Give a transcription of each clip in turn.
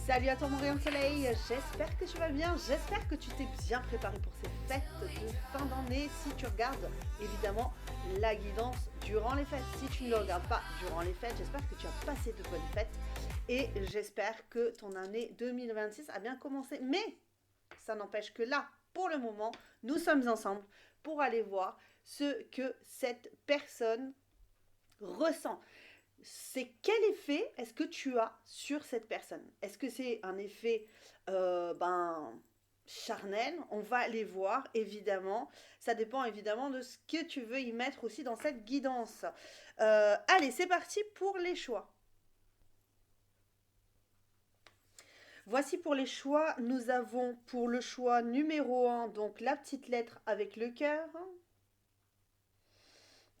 Salut à toi mon rayon de soleil, j'espère que tu vas bien, j'espère que tu t'es bien préparé pour ces fêtes de fin d'année si tu regardes évidemment la guidance durant les fêtes. Si tu ne le regardes pas durant les fêtes, j'espère que tu as passé de bonnes fêtes et j'espère que ton année 2026 a bien commencé. Mais ça n'empêche que là, pour le moment, nous sommes ensemble pour aller voir ce que cette personne ressent. C'est quel effet est-ce que tu as sur cette personne? Est-ce que c'est un effet charnel? On va aller voir évidemment. Ça dépend évidemment de ce que tu veux y mettre aussi dans cette guidance. Allez, c'est parti pour les choix. Voici pour les choix. Nous avons pour le choix numéro 1, donc la petite lettre avec le cœur.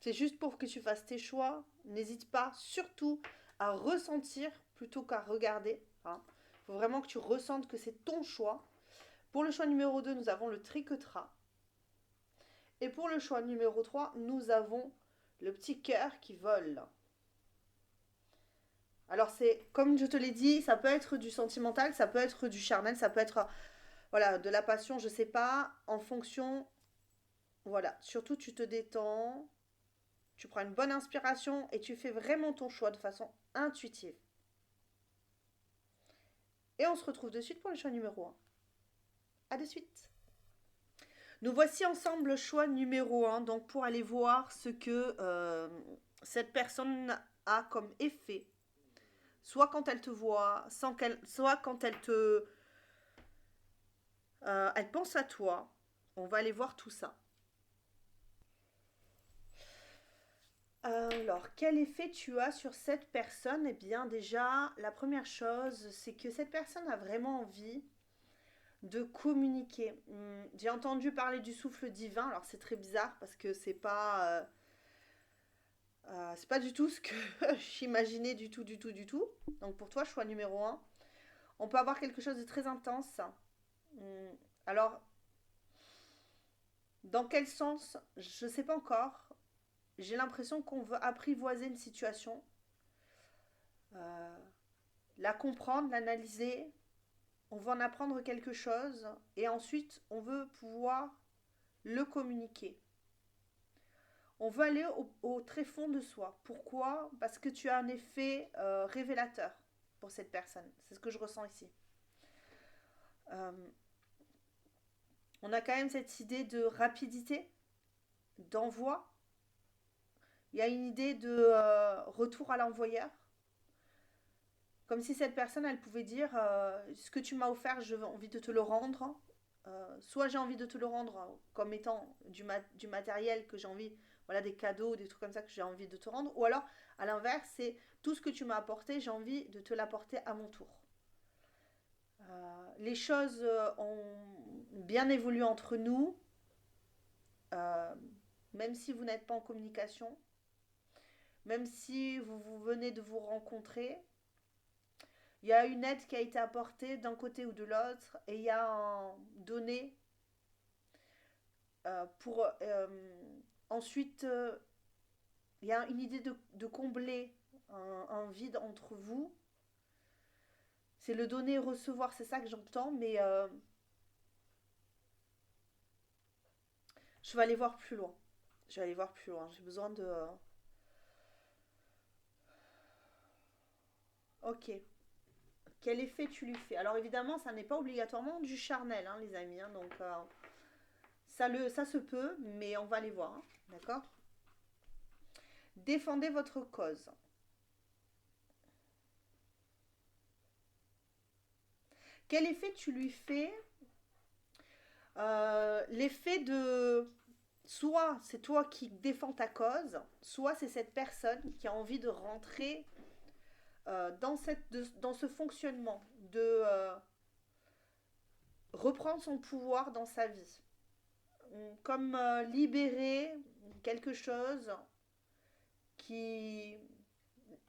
C'est juste pour que tu fasses tes choix. N'hésite pas surtout à ressentir plutôt qu'à regarder. Il faut vraiment que tu ressentes que c'est ton choix. Pour le choix numéro 2, nous avons le triquetra. Et pour le choix numéro 3, nous avons le petit cœur qui vole. Alors c'est, comme je te l'ai dit, ça peut être du sentimental, ça peut être du charnel, ça peut être voilà, de la passion, je sais pas, en fonction. Voilà, surtout tu te détends, tu prends une bonne inspiration et tu fais vraiment ton choix de façon intuitive. Et on se retrouve de suite pour le choix numéro 1. A de suite. Nous voici ensemble le choix numéro 1, donc pour aller voir ce que cette personne a comme effet. Soit quand elle te voit, soit quand elle pense à toi. On va aller voir tout ça. Alors, quel effet tu as sur cette personne? Eh bien, déjà, la première chose, c'est que cette personne a vraiment envie de communiquer. J'ai entendu parler du souffle divin, alors c'est très bizarre parce que c'est pas du tout ce que j'imaginais du tout, du tout, du tout. Donc pour toi, choix numéro 1. On peut avoir quelque chose de très intense. Hum, Alors, dans quel sens? Je sais pas encore. J'ai l'impression qu'on veut apprivoiser une situation, euh, la comprendre, l'analyser. On veut en apprendre quelque chose et ensuite on veut pouvoir le communiquer. On veut aller au tréfond de soi. Pourquoi? Parce que tu as un effet révélateur pour cette personne. C'est ce que je ressens ici. Euh, on a quand même cette idée de rapidité, d'envoi. Il y a une idée de retour à l'envoyeur. Comme si cette personne, elle pouvait dire ce que tu m'as offert, j'ai envie de te le rendre. Soit j'ai envie de te le rendre comme étant du matériel que j'ai envie, voilà, des cadeaux, des trucs comme ça que j'ai envie de te rendre. Ou alors, à l'inverse, c'est tout ce que tu m'as apporté, j'ai envie de te l'apporter à mon tour. Les choses ont bien évolué entre nous, euh, même si vous n'êtes pas en communication, même si vous venez de vous rencontrer. Il y a une aide qui a été apportée d'un côté ou de l'autre et il y a un donné pour ensuite il y a une idée de combler un vide entre vous. C'est le donner et recevoir, c'est ça que j'entends, mais je vais aller voir plus loin. Je vais aller voir plus loin. J'ai besoin de. Ok. Quel effet tu lui fais? Alors évidemment, ça n'est pas obligatoirement du charnel, hein, les amis. Hein, donc ça se peut, mais on va aller voir. Hein, d'accord. Défendez votre cause. Quel effet tu lui fais? L'effet de soit c'est toi qui défends ta cause, soit c'est cette personne qui a envie de rentrer dans ce fonctionnement, de reprendre son pouvoir dans sa vie. Comme libérer quelque chose qui...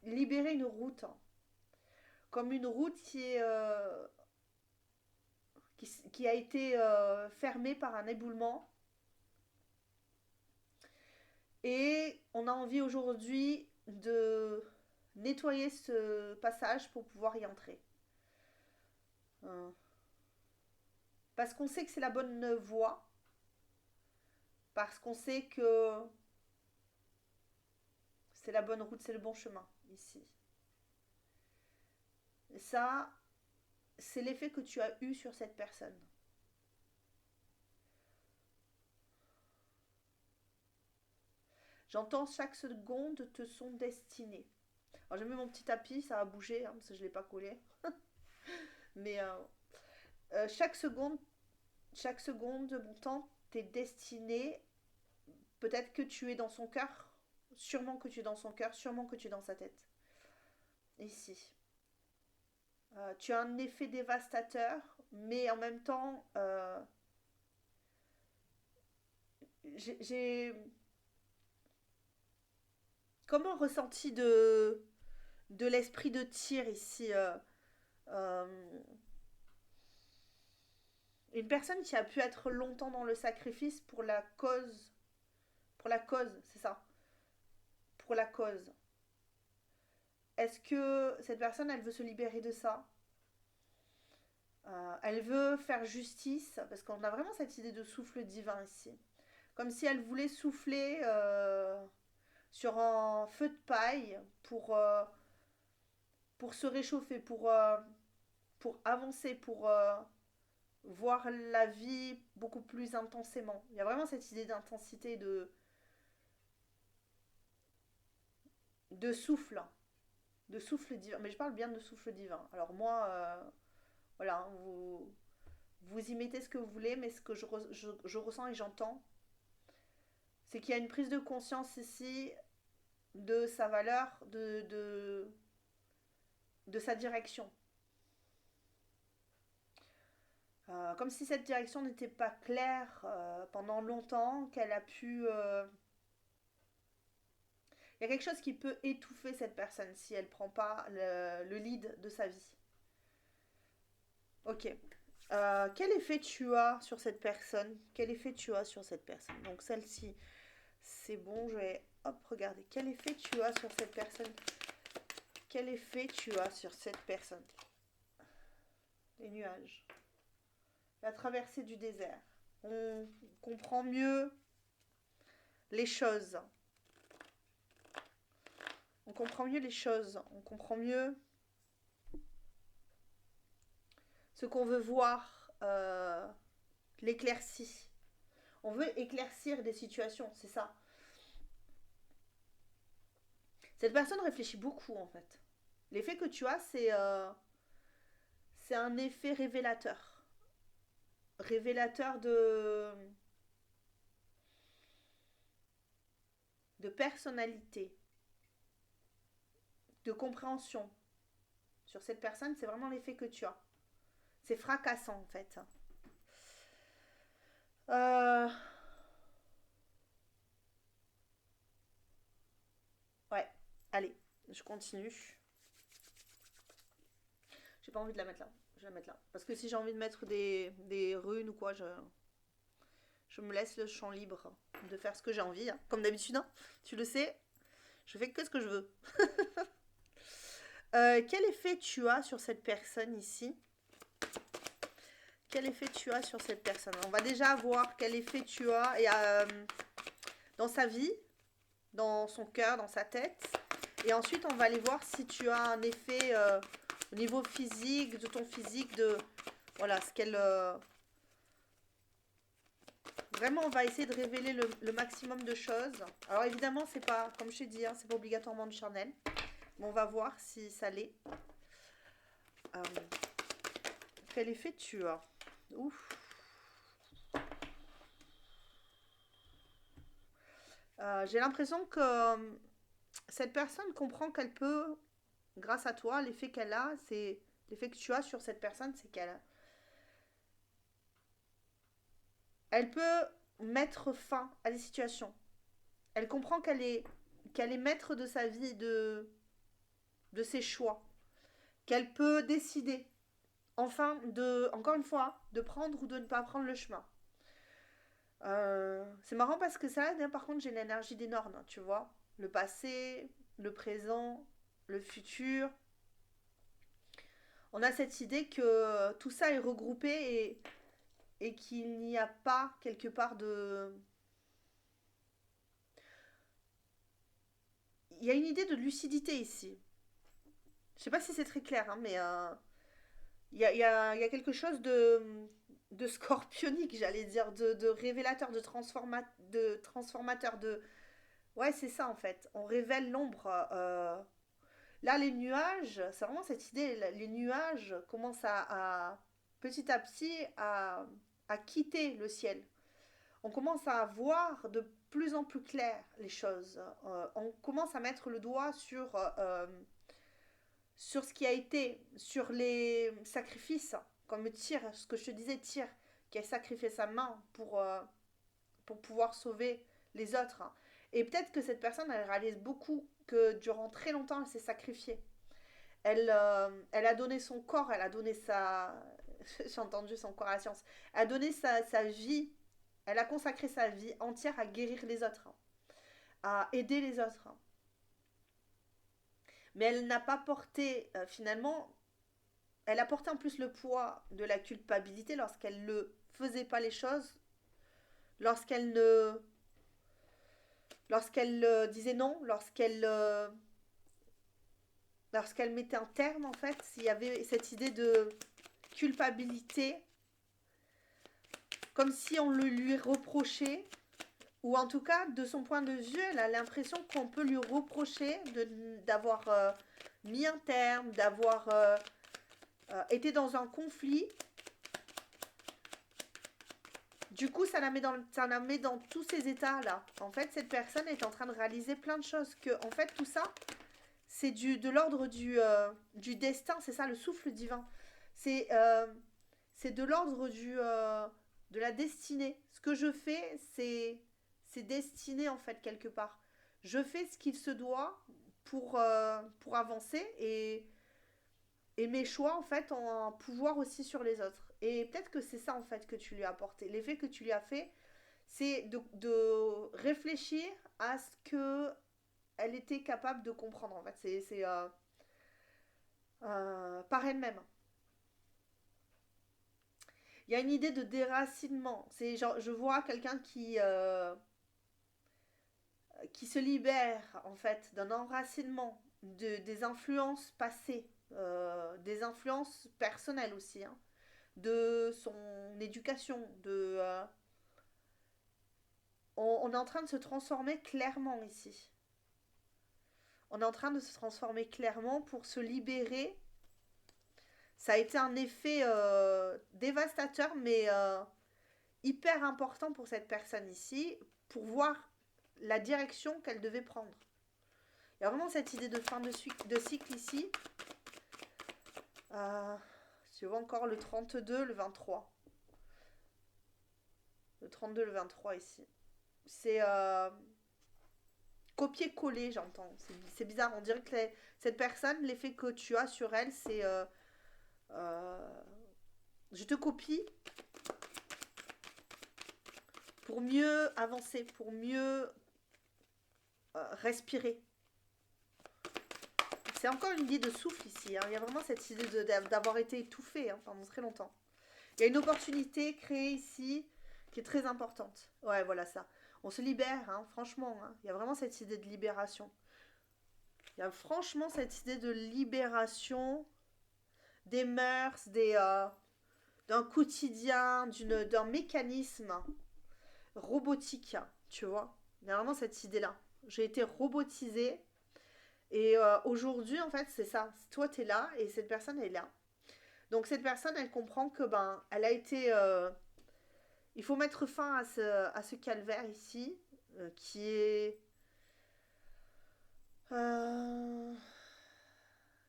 Libérer une route. Comme une route qui a été fermée par un éboulement. Et on a envie aujourd'hui de nettoyer ce passage pour pouvoir y entrer. Euh, Parce qu'on sait que c'est la bonne voie, parce qu'on sait que c'est la bonne route, c'est le bon chemin ici. Et ça, c'est l'effet que tu as eu sur cette personne. J'entends chaque seconde te sont destinées. Alors j'ai mis mon petit tapis, ça va bouger, parce que je ne l'ai pas collé. Mais chaque seconde de mon temps, t'es destiné. Peut-être que tu es dans son cœur. Sûrement que tu es dans son cœur, sûrement que tu es dans sa tête. Ici. Tu as un effet dévastateur, mais en même temps, j'ai comme un ressenti de l'esprit de tir ici. Euh, une personne qui a pu être longtemps dans le sacrifice pour la cause, c'est ça, pour la cause. Est-ce que cette personne, elle veut se libérer de ça? Elle veut faire justice, parce qu'on a vraiment cette idée de souffle divin ici. Comme si elle voulait souffler sur un feu de paille pour se réchauffer, pour avancer, pour voir la vie beaucoup plus intensément. Il y a vraiment cette idée d'intensité, de souffle, de souffle divin. Mais je parle bien de souffle divin. Alors moi, voilà, hein, vous y mettez ce que vous voulez, mais ce que je ressens et j'entends, c'est qu'il y a une prise de conscience ici de sa valeur, de sa direction. Comme si cette direction n'était pas claire pendant longtemps, qu'elle a pu... Il y a quelque chose qui peut étouffer cette personne si elle ne prend pas le lead de sa vie. Ok. Quel effet tu as sur cette personne? Quel effet tu as sur cette personne? Donc celle-ci, c'est bon, je vais regarder. Quel effet tu as sur cette personne? Quel effet tu as sur cette personne? Les nuages. La traversée du désert. On comprend mieux les choses. On comprend mieux les choses. On comprend mieux ce qu'on veut voir, l'éclaircie. On veut éclaircir des situations, c'est ça. Cette personne réfléchit beaucoup en fait. L'effet que tu as, c'est un effet révélateur. Révélateur de personnalité, de compréhension. Sur cette personne, c'est vraiment l'effet que tu as. C'est fracassant en fait. Euh, ouais, allez, je continue. J'ai pas envie de la mettre là. Je vais la mettre là. Parce que si j'ai envie de mettre des runes ou quoi, je me laisse le champ libre de faire ce que j'ai envie. Hein. Comme d'habitude, hein. Tu le sais, je fais que ce que je veux. Quel effet tu as sur cette personne ici? Quel effet tu as sur cette personne? On va déjà voir quel effet tu as dans sa vie, dans son cœur, dans sa tête. Et ensuite, on va aller voir si tu as un effet au niveau physique, de ton physique, de voilà, ce qu'elle... Vraiment, on va essayer de révéler le maximum de choses. Alors évidemment, c'est pas, comme je t'ai dit, hein, c'est pas obligatoirement du charnel. Mais on va voir si ça l'est. Euh, quel effet tu as? Ouf. J'ai l'impression que cette personne comprend qu'elle peut, grâce à toi, l'effet qu'elle a, c'est l'effet que tu as sur cette personne, c'est elle peut mettre fin à des situations. Elle comprend qu'elle est maître de sa vie, de ses choix, qu'elle peut décider, enfin, encore une fois, de prendre ou de ne pas prendre le chemin. C'est marrant parce que ça, là, par contre, j'ai l'énergie des normes, tu vois. Le passé, le présent, le futur. On a cette idée que tout ça est regroupé et qu'il n'y a pas quelque part de... Il y a une idée de lucidité ici. Je sais pas si c'est très clair, hein, mais il y a quelque chose de scorpionique, j'allais dire, de révélateur, de transformateur, de... Ouais, c'est ça en fait. On révèle l'ombre. Là, les nuages, c'est vraiment cette idée. Les nuages commencent petit à petit à quitter le ciel. On commence à voir de plus en plus clair les choses. On commence à mettre le doigt sur ce qui a été, sur les sacrifices, comme Tyr, ce que je te disais, Tyr, qui a sacrifié sa main pour pouvoir sauver les autres. Et peut-être que cette personne, elle réalise beaucoup que durant très longtemps, elle s'est sacrifiée. Elle a donné son corps, elle a donné sa... J'ai entendu son corps à la science. Elle a donné sa vie, elle a consacré sa vie entière à guérir les autres, à aider les autres. Mais elle n'a pas porté, finalement, elle a porté en plus le poids de la culpabilité lorsqu'elle ne faisait pas les choses, lorsqu'elle ne... Lorsqu'elle disait non, lorsqu'elle mettait un terme, en fait, il y avait cette idée de culpabilité, comme si on le lui reprochait, ou en tout cas, de son point de vue, elle a l'impression qu'on peut lui reprocher d'avoir mis un terme, d'avoir été dans un conflit. Du coup, ça la met dans tous ces états-là. En fait, cette personne est en train de réaliser plein de choses. Que, en fait, tout ça, c'est de l'ordre du destin. C'est ça, le souffle divin. C'est de l'ordre de la destinée. Ce que je fais, c'est destiné, en fait, quelque part. Je fais ce qu'il se doit pour avancer et mes choix, en fait, ont un pouvoir aussi sur les autres. Et peut-être que c'est ça, en fait, que tu lui as apporté. L'effet que tu lui as fait, c'est de réfléchir à ce que elle était capable de comprendre, en fait. C'est par elle-même. Il y a une idée de déracinement. C'est genre, je vois quelqu'un qui se libère, en fait, d'un enracinement, des influences passées, des influences personnelles aussi, hein, de son éducation, on est en train de se transformer clairement ici. On est en train de se transformer clairement pour se libérer. Ça a été un effet dévastateur, mais hyper important pour cette personne ici, pour voir la direction qu'elle devait prendre. Il y a vraiment cette idée de fin de cycle ici. Je vois encore le 32, le 23. Le 32, le 23 ici. C'est copier-coller, j'entends. C'est bizarre. On dirait que cette personne, l'effet que tu as sur elle, c'est je te copie pour mieux avancer, pour mieux respirer. C'est encore une idée de souffle ici. Hein. Il y a vraiment cette idée d'avoir été étouffé pendant très longtemps. Il y a une opportunité créée ici qui est très importante. Ouais, voilà ça. On se libère, hein, franchement. Hein. Il y a vraiment cette idée de libération. Il y a franchement cette idée de libération des mœurs, d'un quotidien, d'un mécanisme robotique, tu vois. Il y a vraiment cette idée-là. J'ai été robotisée et aujourd'hui, en fait, c'est ça. Toi, tu es là et cette personne est là. Donc cette personne, elle comprend que elle a été... il faut mettre fin à ce calvaire ici, qui est euh,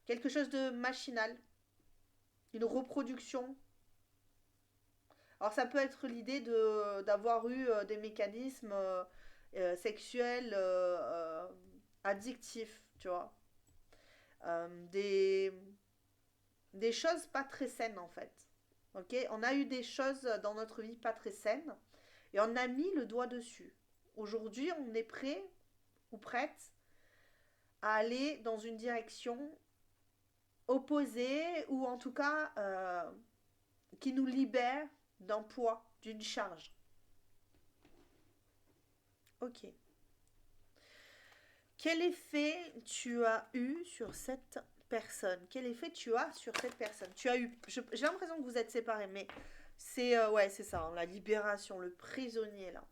quelque chose de machinal, une reproduction. Alors ça peut être l'idée d'avoir eu des mécanismes sexuels addictifs, tu vois. Des, des choses pas très saines en fait. Ok, on a eu des choses dans notre vie pas très saines et on a mis le doigt dessus. Aujourd'hui, on est prêt ou prête à aller dans une direction opposée ou en tout cas qui nous libère d'un poids, d'une charge. Ok. Quel effet tu as eu sur cette personne? Quel effet tu as sur cette personne? Tu as eu. J'ai l'impression que vous êtes séparés, mais c'est ouais, c'est ça, hein, la libération, le prisonnier là.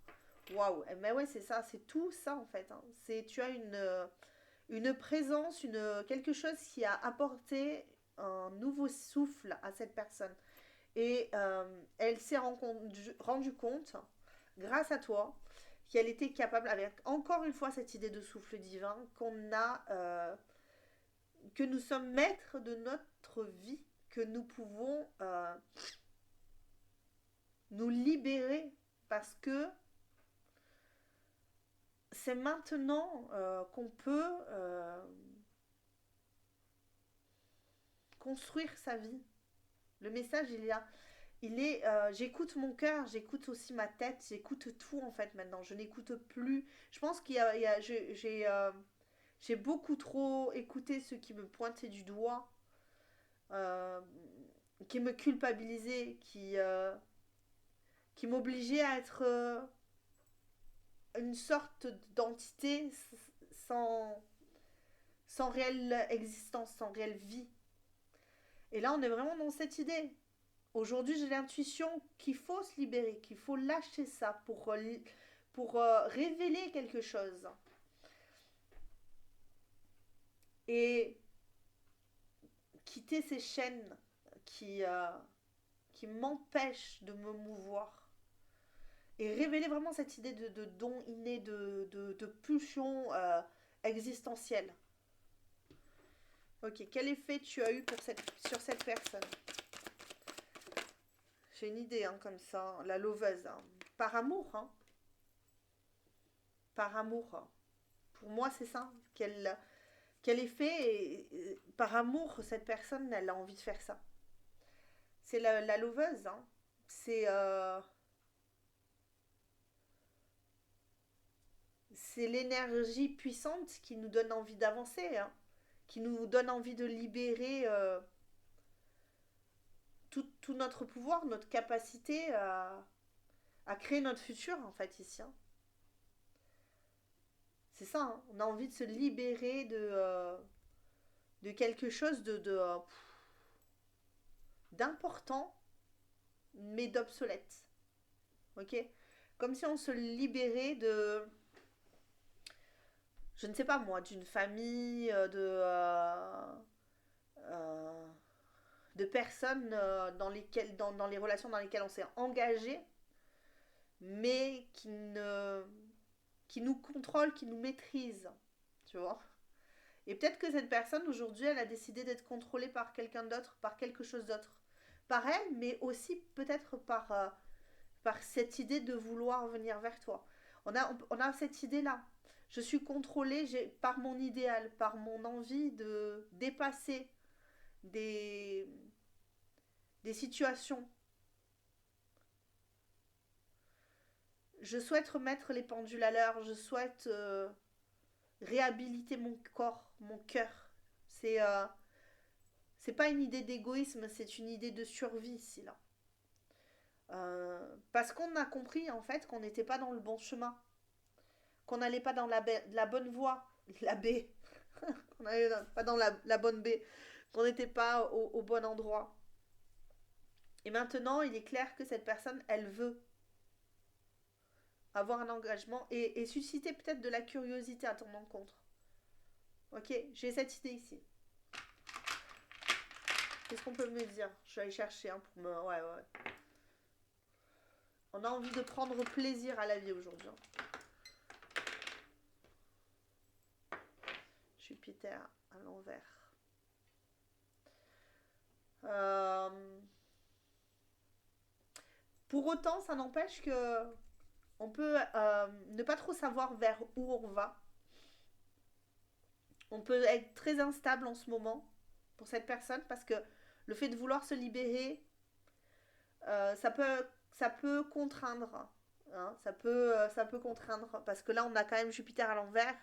Waouh. Mais ouais, c'est ça, c'est tout ça en fait, hein. C'est tu as une présence, quelque chose qui a apporté un nouveau souffle à cette personne. Et elle s'est rendue compte, grâce à toi, qu'elle était capable, avec encore une fois cette idée de souffle divin, que nous sommes maîtres de notre vie, que nous pouvons nous libérer parce que c'est maintenant qu'on peut construire sa vie. Le message, j'écoute mon cœur, j'écoute aussi ma tête, j'écoute tout en fait maintenant. Je n'écoute plus. Je pense j'ai beaucoup trop écouté ceux qui me pointaient du doigt, euh, qui me culpabilisaient, qui m'obligeaient à être une sorte d'entité sans, sans réelle existence, sans réelle vie. Et là, on est vraiment dans cette idée. Aujourd'hui, j'ai l'intuition qu'il faut se libérer, qu'il faut lâcher ça pour révéler quelque chose. Et quitter ces chaînes qui, euh, qui m'empêchent de me mouvoir. Et révéler vraiment cette idée de don inné, de pulsion existentielle. Ok, quel effet tu as eu sur cette personne? J'ai une idée hein, comme ça, la loveuse. Hein. Par amour, hein. Par amour. Pour moi, c'est ça. Quel effet, par amour, cette personne, elle a envie de faire ça. C'est la loveuse. Hein. C'est c'est l'énergie puissante qui nous donne envie d'avancer. Hein. Qui nous donne envie de libérer tout notre pouvoir, notre capacité à créer notre futur, en fait, ici. Hein. C'est ça, hein. On a envie de se libérer de quelque chose d'important, mais d'obsolète. Ok. Comme si on se libérait je ne sais pas moi, d'une famille, euh, de personnes dans les relations dans lesquelles on s'est engagé, mais qui nous contrôlent, qui nous maîtrisent. Tu vois. Et peut-être que cette personne, aujourd'hui, elle a décidé d'être contrôlée par quelqu'un d'autre, par quelque chose d'autre. Par elle, mais aussi peut-être par cette idée de vouloir venir vers toi. On a cette idée-là. Je suis contrôlée par mon idéal, par mon envie de dépasser des, des situations. Je souhaite remettre les pendules à l'heure. Je souhaite réhabiliter mon corps, mon cœur. C'est euh, c'est pas une idée d'égoïsme, c'est une idée de survie ici là. Parce qu'on a compris en fait qu'on n'était pas dans le bon chemin, qu'on n'allait pas dans la bonne voie, la baie, qu'on n'allait pas dans la bonne baie, qu'on n'était pas au bon endroit. Et maintenant, il est clair que cette personne, elle veut avoir un engagement et susciter peut-être de la curiosité à ton encontre. Ok, j'ai cette idée ici. Qu'est-ce qu'on peut me dire? Je vais aller chercher pour me. Ouais, ouais. On a envie de prendre plaisir à la vie aujourd'hui. Jupiter à l'envers. Euh, Pour autant, ça n'empêche que on peut ne pas trop savoir vers où on va. On peut être très instable en ce moment pour cette personne parce que le fait de vouloir se libérer, euh, ça peut ça peut contraindre. Hein, ça peut contraindre parce que là on a quand même Jupiter à l'envers.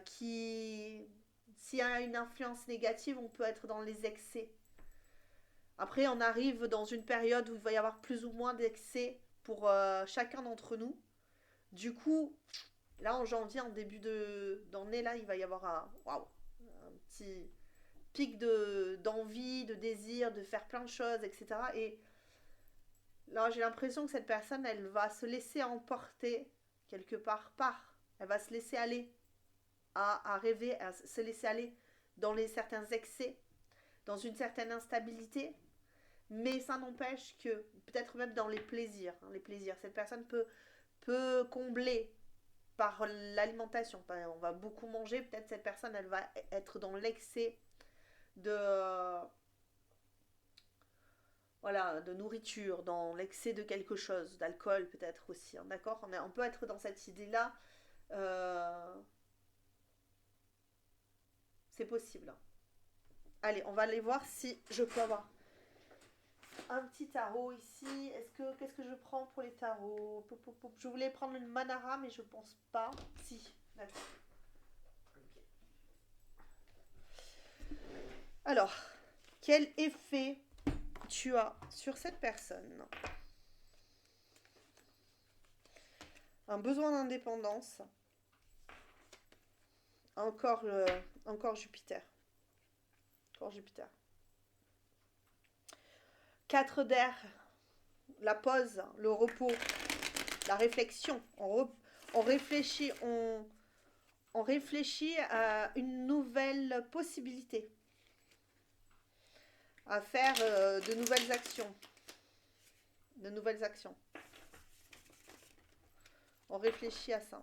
qui, s'il y a une influence négative, on peut être dans les excès. Après, on arrive dans une période où il va y avoir plus ou moins d'excès pour chacun d'entre nous. Du coup, là en janvier, en début d'année, là, il va y avoir waouh, un petit pic d'envie, de désir, de faire plein de choses, etc. Et là, j'ai l'impression que cette personne, elle va se laisser emporter quelque part par. Elle va se laisser aller à rêver, à se laisser aller dans certains excès, dans une certaine instabilité. Mais ça n'empêche que, peut-être même dans les plaisirs, cette personne peut combler par l'alimentation. On va beaucoup manger, peut-être cette personne, elle va être dans l'excès de, voilà, de nourriture, dans l'excès de quelque chose, d'alcool peut-être aussi, hein, d'accord, on peut être dans cette idée-là, euh, c'est possible. Allez, on va aller voir si je peux avoir un petit tarot ici. Qu'est-ce que je prends pour les tarots? Je voulais prendre une Manara, mais je pense pas. Si, d'accord. Alors, quel effet tu as sur cette personne? Un besoin d'indépendance. Encore, encore Jupiter. Encore Jupiter. 4 d'air. La pause, le repos, la réflexion. On réfléchit, on réfléchit à une nouvelle possibilité, à faire de nouvelles actions. De nouvelles actions. On réfléchit à ça.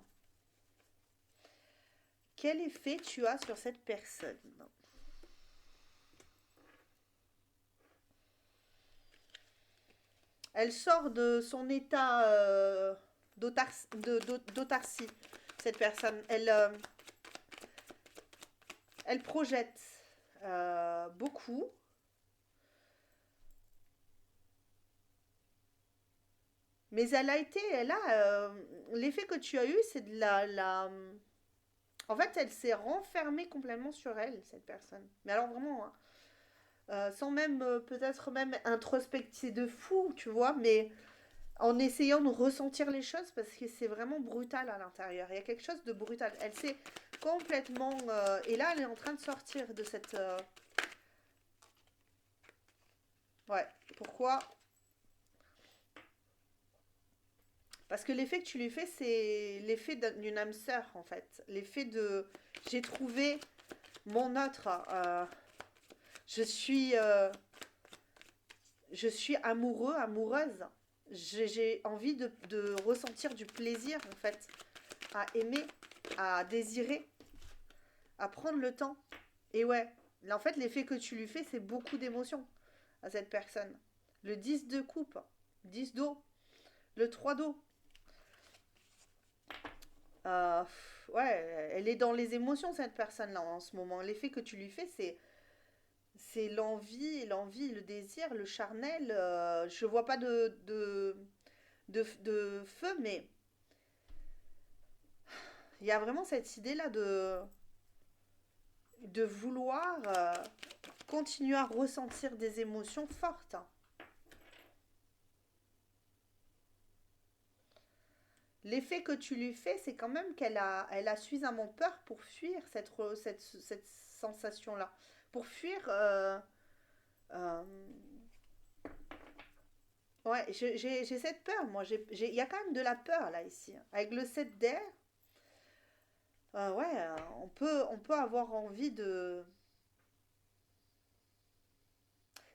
Quel effet tu as sur cette personne? Elle sort de son état d'autarcie, cette personne. Elle projette beaucoup. Mais elle a, l'effet que tu as eu, c'est de en fait, elle s'est renfermée complètement sur elle, cette personne. Mais alors vraiment, hein, sans même, peut-être même introspecter de fou, tu vois, mais en essayant de ressentir les choses parce que c'est vraiment brutal à l'intérieur. Il y a quelque chose de brutal. Elle s'est complètement... et là, elle est en train de sortir de cette... ouais. Pourquoi? Parce que l'effet que tu lui fais, c'est l'effet d'une âme sœur, en fait. L'effet de... J'ai trouvé mon autre. Je suis... je suis amoureux, amoureuse. J'ai envie de ressentir du plaisir, en fait, à aimer, à désirer, à prendre le temps. Et ouais, là, en fait, l'effet que tu lui fais, c'est beaucoup d'émotions à cette personne. Le 10 de coupe, 10 d'eau, le 3 d'eau. Ouais, elle est dans les émotions, cette personne-là, en ce moment. L'effet que tu lui fais, c'est l'envie, le désir, le charnel. Je vois pas de feu, mais il y a vraiment cette idée-là de vouloir continuer à ressentir des émotions fortes. L'effet que tu lui fais, c'est quand même elle a suffisamment peur pour fuir cette sensation-là. Pour fuir... euh, ouais, j'ai cette peur, moi. Il y a quand même de la peur, là, ici. Avec le 7 d'air, ouais, on peut avoir envie de...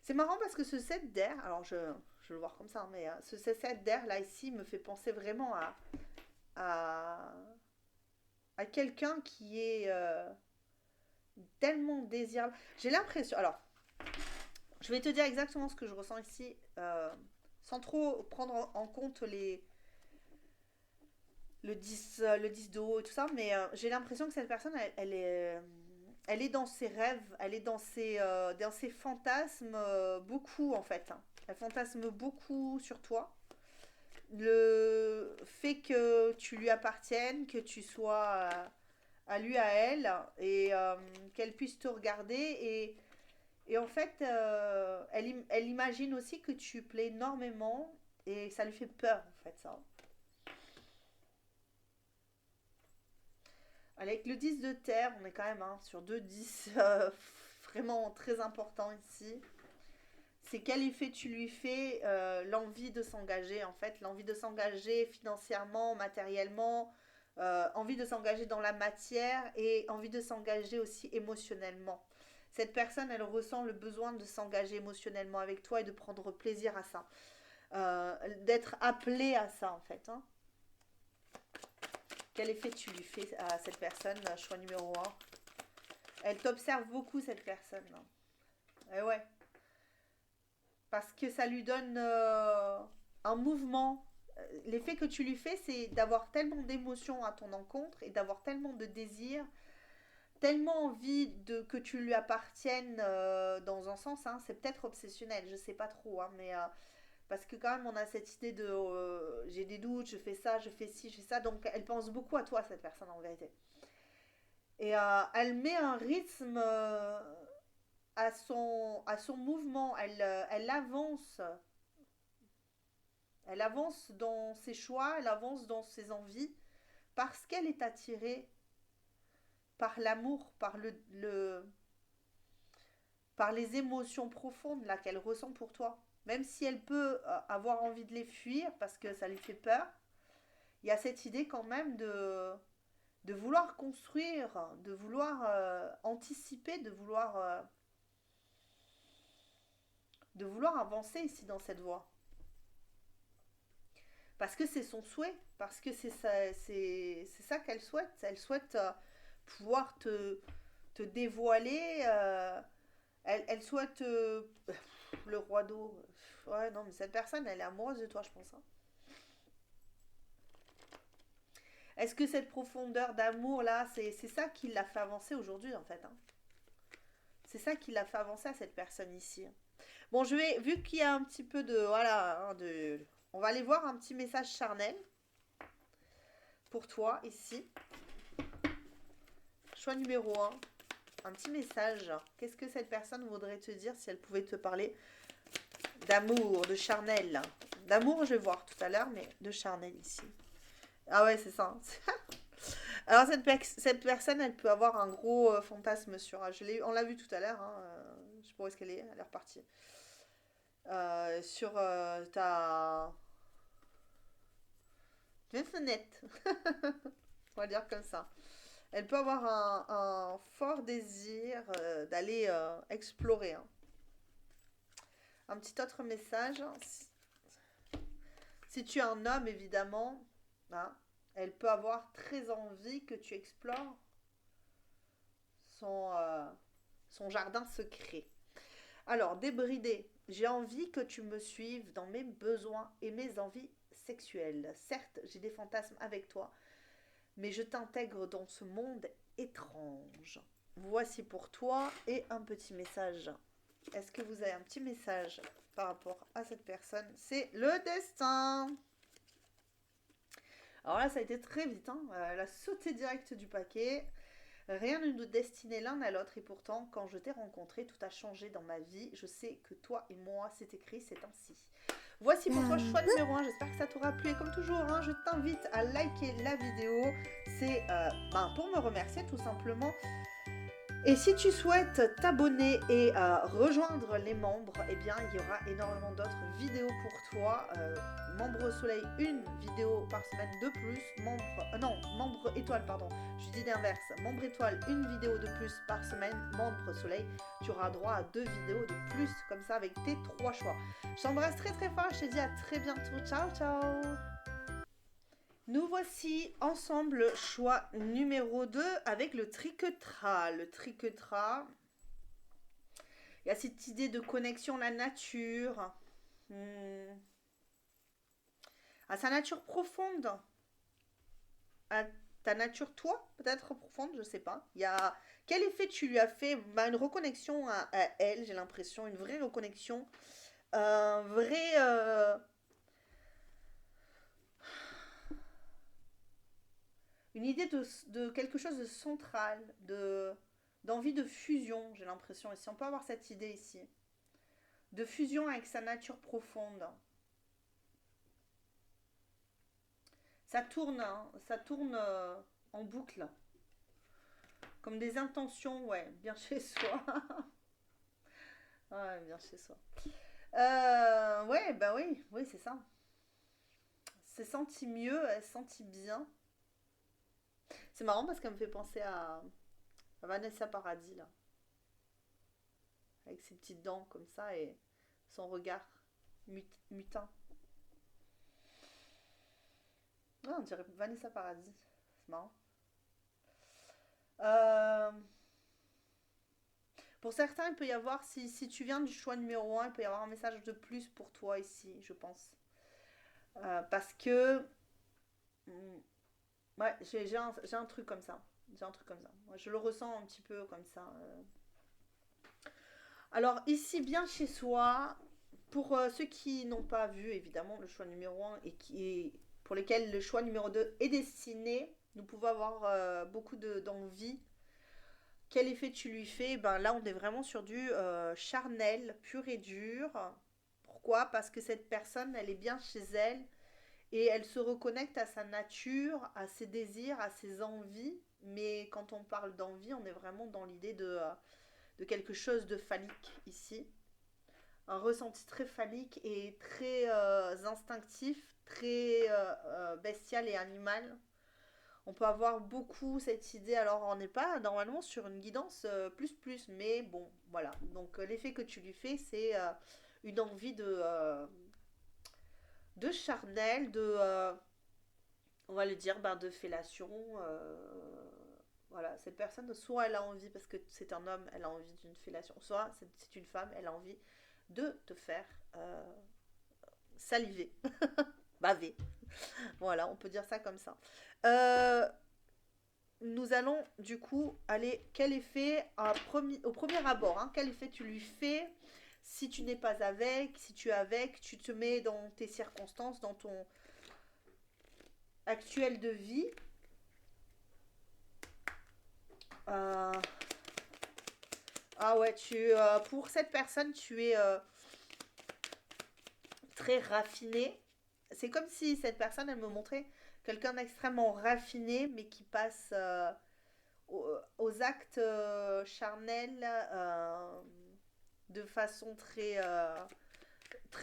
C'est marrant parce que ce 7 d'air, alors je vais le voir comme ça, mais ce 7 d'air, là, ici, me fait penser vraiment à, à quelqu'un qui est tellement désirable. J'ai l'impression... Alors, je vais te dire exactement ce que je ressens ici, sans trop prendre en compte le 10 d'eau et tout ça, mais j'ai l'impression que cette personne, elle est dans ses rêves, elle est dans ses fantasmes beaucoup en fait, hein. Elle fantasme beaucoup sur toi. Le fait que tu lui appartiennes, que tu sois à lui, à elle, et qu'elle puisse te regarder. Et en fait, elle imagine aussi que tu plais énormément et ça lui fait peur, en fait, ça. Avec le 10 de terre, on est quand même sur deux 10 vraiment très important ici. C'est quel effet tu lui fais, l'envie de s'engager, en fait, l'envie de s'engager financièrement, matériellement, envie de s'engager dans la matière et envie de s'engager aussi émotionnellement. Cette personne, elle ressent le besoin de s'engager émotionnellement avec toi et de prendre plaisir à ça. D'être appelée à ça, en fait. Hein. Quel effet tu lui fais à cette personne, choix numéro un? Elle t'observe beaucoup, cette personne. Et ouais, parce que ça lui donne un mouvement. L'effet que tu lui fais, c'est d'avoir tellement d'émotions à ton encontre et d'avoir tellement de désirs, tellement envie que tu lui appartiennes dans un sens. Hein, c'est peut-être obsessionnel, je sais pas trop, hein, mais parce que quand même on a cette idée de j'ai des doutes, je fais ça, je fais ci, je fais ça, donc elle pense beaucoup à toi, cette personne, en vérité. Et elle met un rythme à son mouvement, elle avance dans ses choix, elle avance dans ses envies, parce qu'elle est attirée par l'amour, par les émotions profondes là qu'elle ressent pour toi. Même si elle peut avoir envie de les fuir parce que ça lui fait peur, il y a cette idée quand même de vouloir construire, de vouloir anticiper, de vouloir avancer ici dans cette voie. Parce que c'est son souhait, parce que c'est ça qu'elle souhaite. Elle souhaite pouvoir te dévoiler. Elle souhaite le roi d'eau. Ouais, non, mais cette personne, elle est amoureuse de toi, je pense. Hein. Est-ce que cette profondeur d'amour là, c'est ça qui l'a fait avancer aujourd'hui en fait. Hein. C'est ça qui l'a fait avancer à cette personne ici. Bon, vu qu'il y a un petit peu de, voilà, hein, on va aller voir un petit message charnel pour toi ici. Choix numéro un petit message. Qu'est-ce que cette personne voudrait te dire si elle pouvait te parler d'amour, de charnel? D'amour, je vais voir tout à l'heure, mais de charnel ici. Ah ouais, c'est ça. Alors cette personne, elle peut avoir un gros fantasme sur... On l'a vu tout à l'heure, hein, je sais pas où est-ce qu'elle est, elle est repartie. Sur ta fenêtre. On va dire comme ça. Elle peut avoir un fort désir d'aller explorer. Hein. Un petit autre message. Si tu es un homme, évidemment, hein, elle peut avoir très envie que tu explores son, euh, son jardin secret. Alors, débridé, j'ai envie que tu me suives dans mes besoins et mes envies sexuelles. Certes, j'ai des fantasmes avec toi, mais je t'intègre dans ce monde étrange. Voici pour toi et un petit message. Est-ce que vous avez un petit message par rapport à cette personne? C'est le destin. Alors là, ça a été très vite. Hein. Elle a sauté direct du paquet. Rien ne nous destinait l'un à l'autre et pourtant, quand je t'ai rencontré, tout a changé dans ma vie. Je sais que toi et moi, c'est écrit, c'est ainsi. Voici pour toi choix numéro 1. J'espère que ça t'aura plu et comme toujours, hein, je t'invite à liker la vidéo. C'est pour me remercier tout simplement. Et si tu souhaites t'abonner et rejoindre les membres, eh bien, il y aura énormément d'autres vidéos pour toi. Membre Soleil, une vidéo par semaine de plus. Membre étoile, pardon. Je dis l'inverse. Membre étoile, une vidéo de plus par semaine. Membre Soleil, tu auras droit à 2 vidéos de plus, comme ça, avec tes 3 choix. Je t'embrasse très très fort. Je te dis à très bientôt. Ciao, ciao. Nous voici ensemble, choix numéro 2 avec le triquetra. Le triquetra, il y a cette idée de connexion à la nature, à sa nature profonde, à ta nature toi, peut-être profonde, je sais pas. Il y a quel effet tu lui as fait? Une reconnexion à elle, j'ai l'impression, une vraie reconnexion, un vrai Une idée de quelque chose de central, d'envie de fusion, j'ai l'impression ici. On peut avoir cette idée ici. De fusion avec sa nature profonde. Ça tourne en boucle. Comme des intentions, ouais, bien chez soi. Ouais, bien chez soi. Ouais, bah oui, oui, c'est ça. C'est senti mieux, elle se sentit bien. C'est marrant parce qu'elle me fait penser à Vanessa Paradis, là. Avec ses petites dents comme ça et son regard mutin. Ah, on dirait Vanessa Paradis. C'est marrant. Euh, pour certains, il peut y avoir, si tu viens du choix numéro un, il peut y avoir un message de plus pour toi ici, je pense. Parce que mm, ouais, j'ai un truc comme ça. J'ai un truc comme ça. Moi, je le ressens un petit peu comme ça. Alors, ici, bien chez soi, pour ceux qui n'ont pas vu, évidemment, le choix numéro un pour lesquels le choix numéro 2 est destiné, nous pouvons avoir beaucoup d'envie. Quel effet tu lui fais? Ben là, on est vraiment sur du charnel, pur et dur. Pourquoi? Parce que cette personne, elle est bien chez elle et elle se reconnecte à sa nature, à ses désirs, à ses envies. Mais quand on parle d'envie, on est vraiment dans l'idée de quelque chose de phallique ici. Un ressenti très phallique et très instinctif, très bestial et animal. On peut avoir beaucoup cette idée, alors on n'est pas normalement sur une guidance plus, mais bon, voilà. Donc l'effet que tu lui fais, c'est une envie de charnel, on va le dire, ben, de fellation. Voilà, cette personne, soit elle a envie, parce que c'est un homme, elle a envie d'une fellation, soit c'est une femme, elle a envie de te faire saliver, baver. Voilà, on peut dire ça comme ça. Euh, nous allons du coup aller, quel effet au premier abord, hein, quel effet tu lui fais si tu n'es pas avec, si tu es avec, tu te mets dans tes circonstances, dans ton actuel de vie. Euh, ah ouais, pour cette personne, tu es très raffiné. C'est comme si cette personne, elle me montrait quelqu'un d'extrêmement raffiné, mais qui passe aux actes charnels de façon très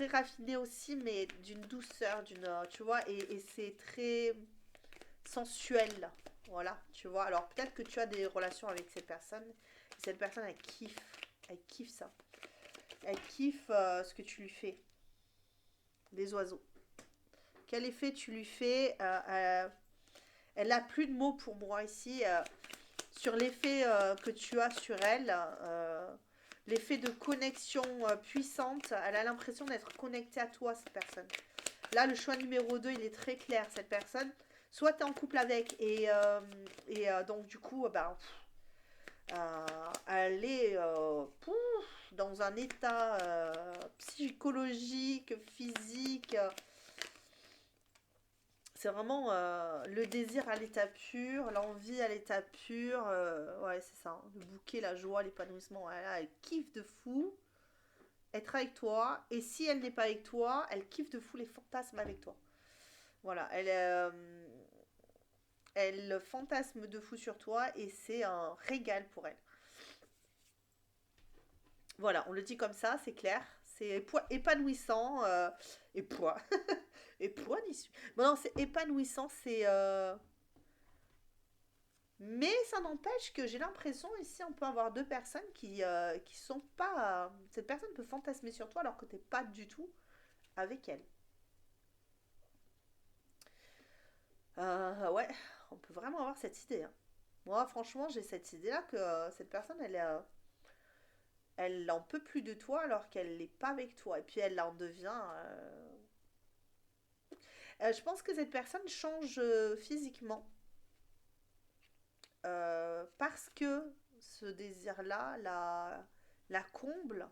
raffinée aussi, mais d'une douceur, tu vois, et c'est très sensuel, voilà, tu vois. Alors peut-être que tu as des relations avec cette personne, elle kiffe ça, elle kiffe ce que tu lui fais, les oiseaux. Quel effet tu lui fais elle a plus de mots pour moi ici sur l'effet que tu as sur elle. L'effet de connexion puissante. Elle a l'impression d'être connectée à toi, cette personne. Là, le choix numéro 2 il est très clair. Cette personne, soit tu es en couple avec, donc du coup, elle est dans un état psychologique, physique. C'est vraiment le désir à l'état pur, l'envie à l'état pur. Ouais, c'est ça, hein. Le bouquet, la joie, l'épanouissement. Voilà, elle kiffe de fou être avec toi. Et si elle n'est pas avec toi, elle kiffe de fou les fantasmes avec toi. Voilà, elle fantasme de fou sur toi et c'est un régal pour elle. Voilà, on le dit comme ça, c'est clair. C'est épanouissant. Et poids. Et poids d'issue. Bon, non, c'est épanouissant, c'est. Mais ça n'empêche que j'ai l'impression ici on peut avoir deux personnes qui sont pas. Cette personne peut fantasmer sur toi alors que t'es pas du tout avec elle. Ouais, on peut vraiment avoir cette idée, hein. Moi, franchement, j'ai cette idée-là que cette personne, elle en peut plus de toi alors qu'elle n'est pas avec toi. Et puis elle en devient. Je pense que cette personne change physiquement parce que ce désir-là la comble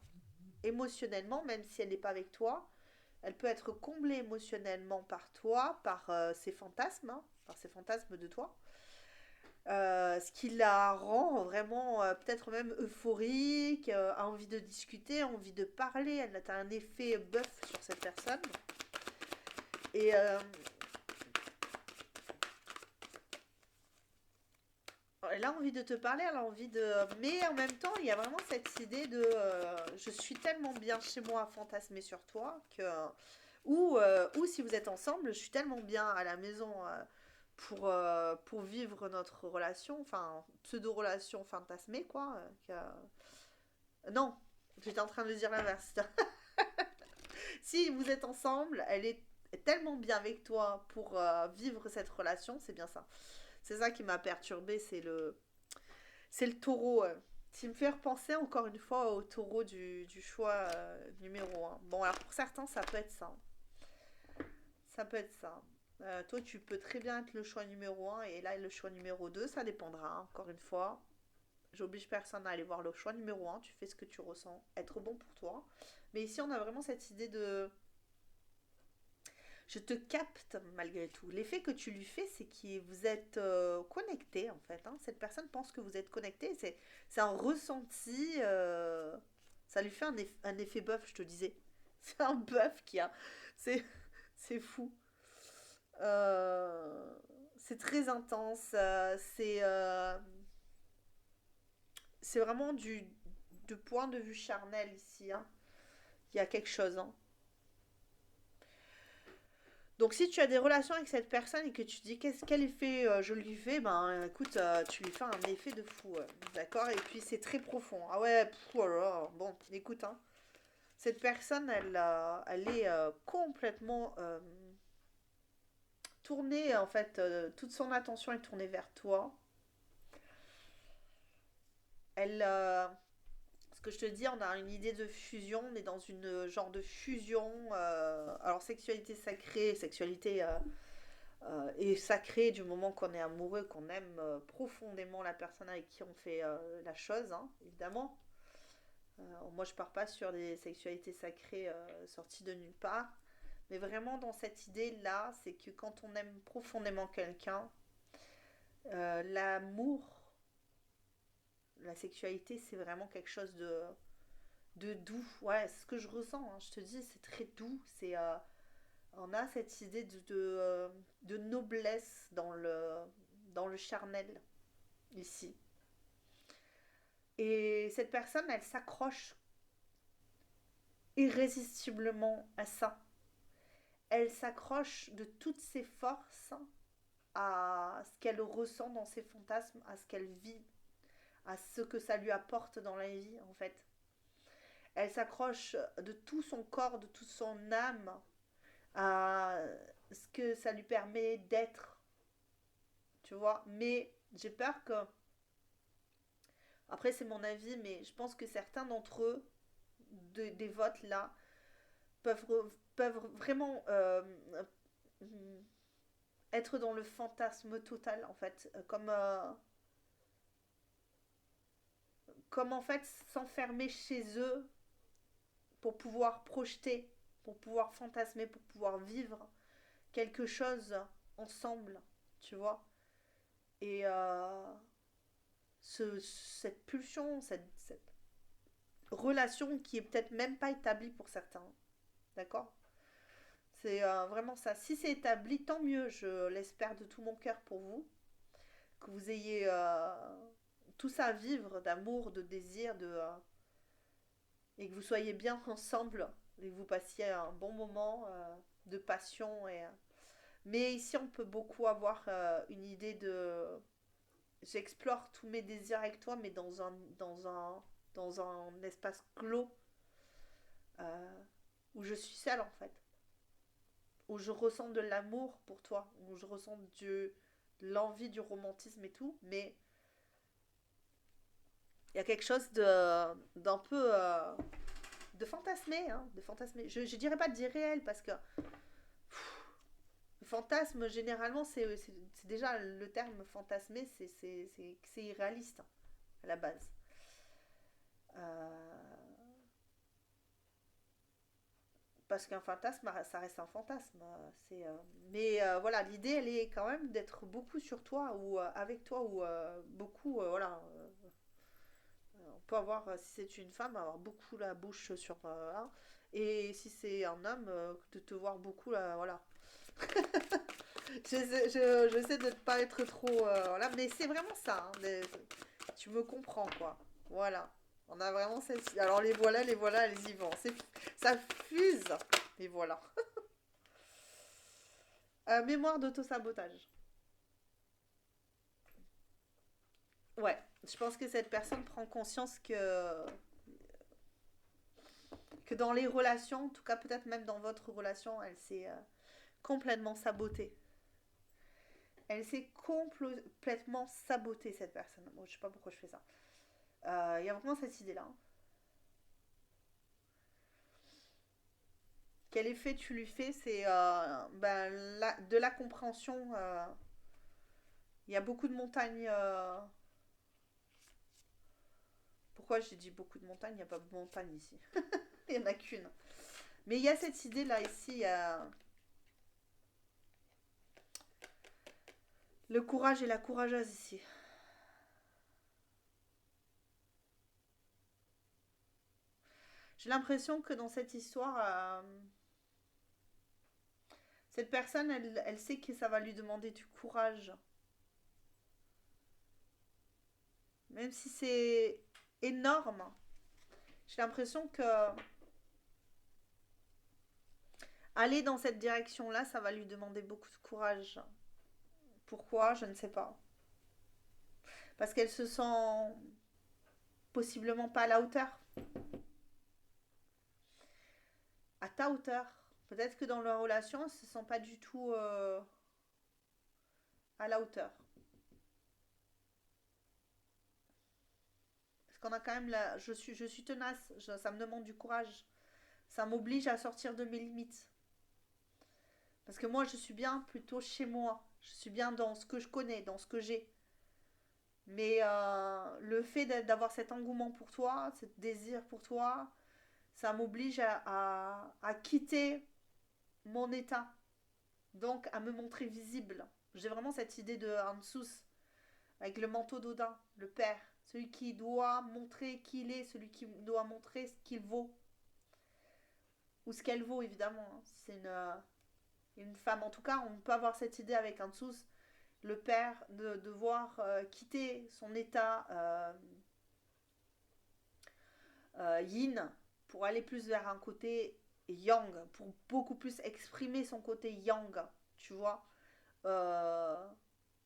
émotionnellement, même si elle n'est pas avec toi. Elle peut être comblée émotionnellement par toi, par ses fantasmes, hein, par ses fantasmes de toi. Ce qui la rend vraiment peut-être même euphorique, a envie de discuter, a envie de parler. Elle a un effet bœuf sur cette personne. Et elle a envie de te parler, elle a envie de... Mais en même temps, il y a vraiment cette idée de... je suis tellement bien chez moi à fantasmer sur toi que... ou si vous êtes ensemble, je suis tellement bien à la maison pour vivre notre relation, enfin, pseudo-relation fantasmée, quoi. Non, j'étais en train de dire l'inverse. Si vous êtes ensemble, elle est tellement bien avec toi pour vivre cette relation, c'est bien ça. C'est ça qui m'a perturbée, c'est le taureau. Qui me fait repenser encore une fois au taureau du choix numéro un. Bon, alors pour certains, ça peut être ça. Ça peut être ça. Toi, tu peux très bien être le choix numéro un et là, le choix numéro 2 ça dépendra, hein, encore une fois. J'oblige personne à aller voir le choix numéro un. Tu fais ce que tu ressens être bon pour toi. Mais ici, on a vraiment cette idée de je te capte malgré tout. L'effet que tu lui fais, c'est que vous êtes connecté en fait, hein. Cette personne pense que vous êtes connecté. C'est un ressenti. Ça lui fait un effet bœuf, je te disais. C'est un bœuf qui a. C'est, c'est fou. Euh, c'est très intense. C'est vraiment de point de vue charnel ici, hein. Il y a quelque chose, hein. Donc si tu as des relations avec cette personne et que tu dis quel effet je lui fais, ben écoute, tu lui fais un effet de fou, d'accord. Et puis c'est très profond. Ah ouais, oh là là. Bon, écoute, hein, cette personne, elle est complètement tournée, en fait, toute son attention est tournée vers toi. Elle, ce que je te dis, on a une idée de fusion, on est dans une genre de fusion. Alors sexualité sacrée, sexualité et sacré du moment qu'on est amoureux, qu'on aime profondément la personne avec qui on fait la chose, hein, évidemment. Moi, je pars pas sur des sexualités sacrées sorties de nulle part, mais vraiment dans cette idée-là, c'est que quand on aime profondément quelqu'un, l'amour, la sexualité, c'est vraiment quelque chose de doux. Ouais, c'est ce que je ressens, hein, je te dis, c'est très doux. On a cette idée de noblesse dans le charnel, ici. Et cette personne, elle s'accroche irrésistiblement à ça. Elle s'accroche de toutes ses forces à ce qu'elle ressent dans ses fantasmes, à ce qu'elle vit, à ce que ça lui apporte dans la vie, en fait. Elle s'accroche de tout son corps, de toute son âme à ce que ça lui permet d'être, tu vois. Mais j'ai peur que, après c'est mon avis, mais je pense que certains d'entre eux, des votes là, peuvent vraiment être dans le fantasme total, en fait. Comme en fait s'enfermer chez eux pour pouvoir projeter, pour pouvoir fantasmer, pour pouvoir vivre quelque chose ensemble, tu vois. Et cette pulsion, cette relation qui est peut-être même pas établie pour certains, d'accord. C'est vraiment ça. Si c'est établi, tant mieux. Je l'espère de tout mon cœur pour vous. Que vous ayez tout ça à vivre d'amour, de désir, et que vous soyez bien ensemble. Et que vous passiez un bon moment de passion. Mais ici, on peut beaucoup avoir une idée de... J'explore tous mes désirs avec toi, mais dans un espace clos euh, où je suis seule, en fait. Où je ressens de l'amour pour toi, où je ressens de l'envie, du romantisme et tout, mais il y a quelque chose d'un peu de fantasmé, hein, de fantasmé. Je dirais pas d'irréel parce que le fantasme généralement c'est déjà le terme fantasmé, c'est irréaliste, hein, à la base. Euh, parce qu'un fantasme, ça reste un fantasme. Mais voilà, l'idée, elle est quand même d'être beaucoup sur toi ou avec toi ou beaucoup, voilà. On peut avoir, si c'est une femme, avoir beaucoup la bouche sur un. Et si c'est un homme, de te voir beaucoup là, voilà. J'essaie de ne pas être trop. Voilà, mais c'est vraiment ça. Hein, tu me comprends, quoi. Voilà. On a vraiment cette. Alors les voilà, elles y vont. Ça fuse. Et voilà. Mémoire d'autosabotage. Ouais. Je pense que cette personne prend conscience que dans les relations, en tout cas peut-être même dans votre relation, elle s'est complètement sabotée. Elle s'est complètement sabotée, cette personne. Bon, je sais pas pourquoi je fais ça. Il y a vraiment cette idée-là. Hein. Quel effet tu lui fais, c'est ben, de la compréhension. Il y a beaucoup de montagnes. Pourquoi j'ai dit beaucoup de montagnes? Il n'y a pas de montagne ici. Il n'y en a qu'une. Mais il y a cette idée-là ici. Le courage et la courageuse ici. J'ai l'impression que dans cette histoire, cette personne, elle sait que ça va lui demander du courage. Même si c'est énorme, j'ai l'impression que aller dans cette direction-là, ça va lui demander beaucoup de courage. Pourquoi? Je ne sais pas. Parce qu'elle se sent possiblement pas à la hauteur. À ta hauteur. Peut-être que dans leur relation, elle se sent pas du tout à la hauteur. Parce qu'on a quand même la. Je suis tenace. Ça me demande du courage. Ça m'oblige à sortir de mes limites. Parce que moi, je suis bien plutôt chez moi. Je suis bien dans ce que je connais, dans ce que j'ai. Mais le fait d'avoir cet engouement pour toi, ce désir pour toi, ça m'oblige à quitter mon état. Donc à me montrer visible. J'ai vraiment cette idée de Hansus, avec le manteau d'Odin, le père. Celui qui doit montrer qui il est, celui qui doit montrer ce qu'il vaut. Ou ce qu'elle vaut, évidemment. Hein. C'est une femme. En tout cas, on peut avoir cette idée avec Hansus, le père, de devoir quitter son état yin pour aller plus vers un côté yang, pour beaucoup plus exprimer son côté yang, tu vois. Euh,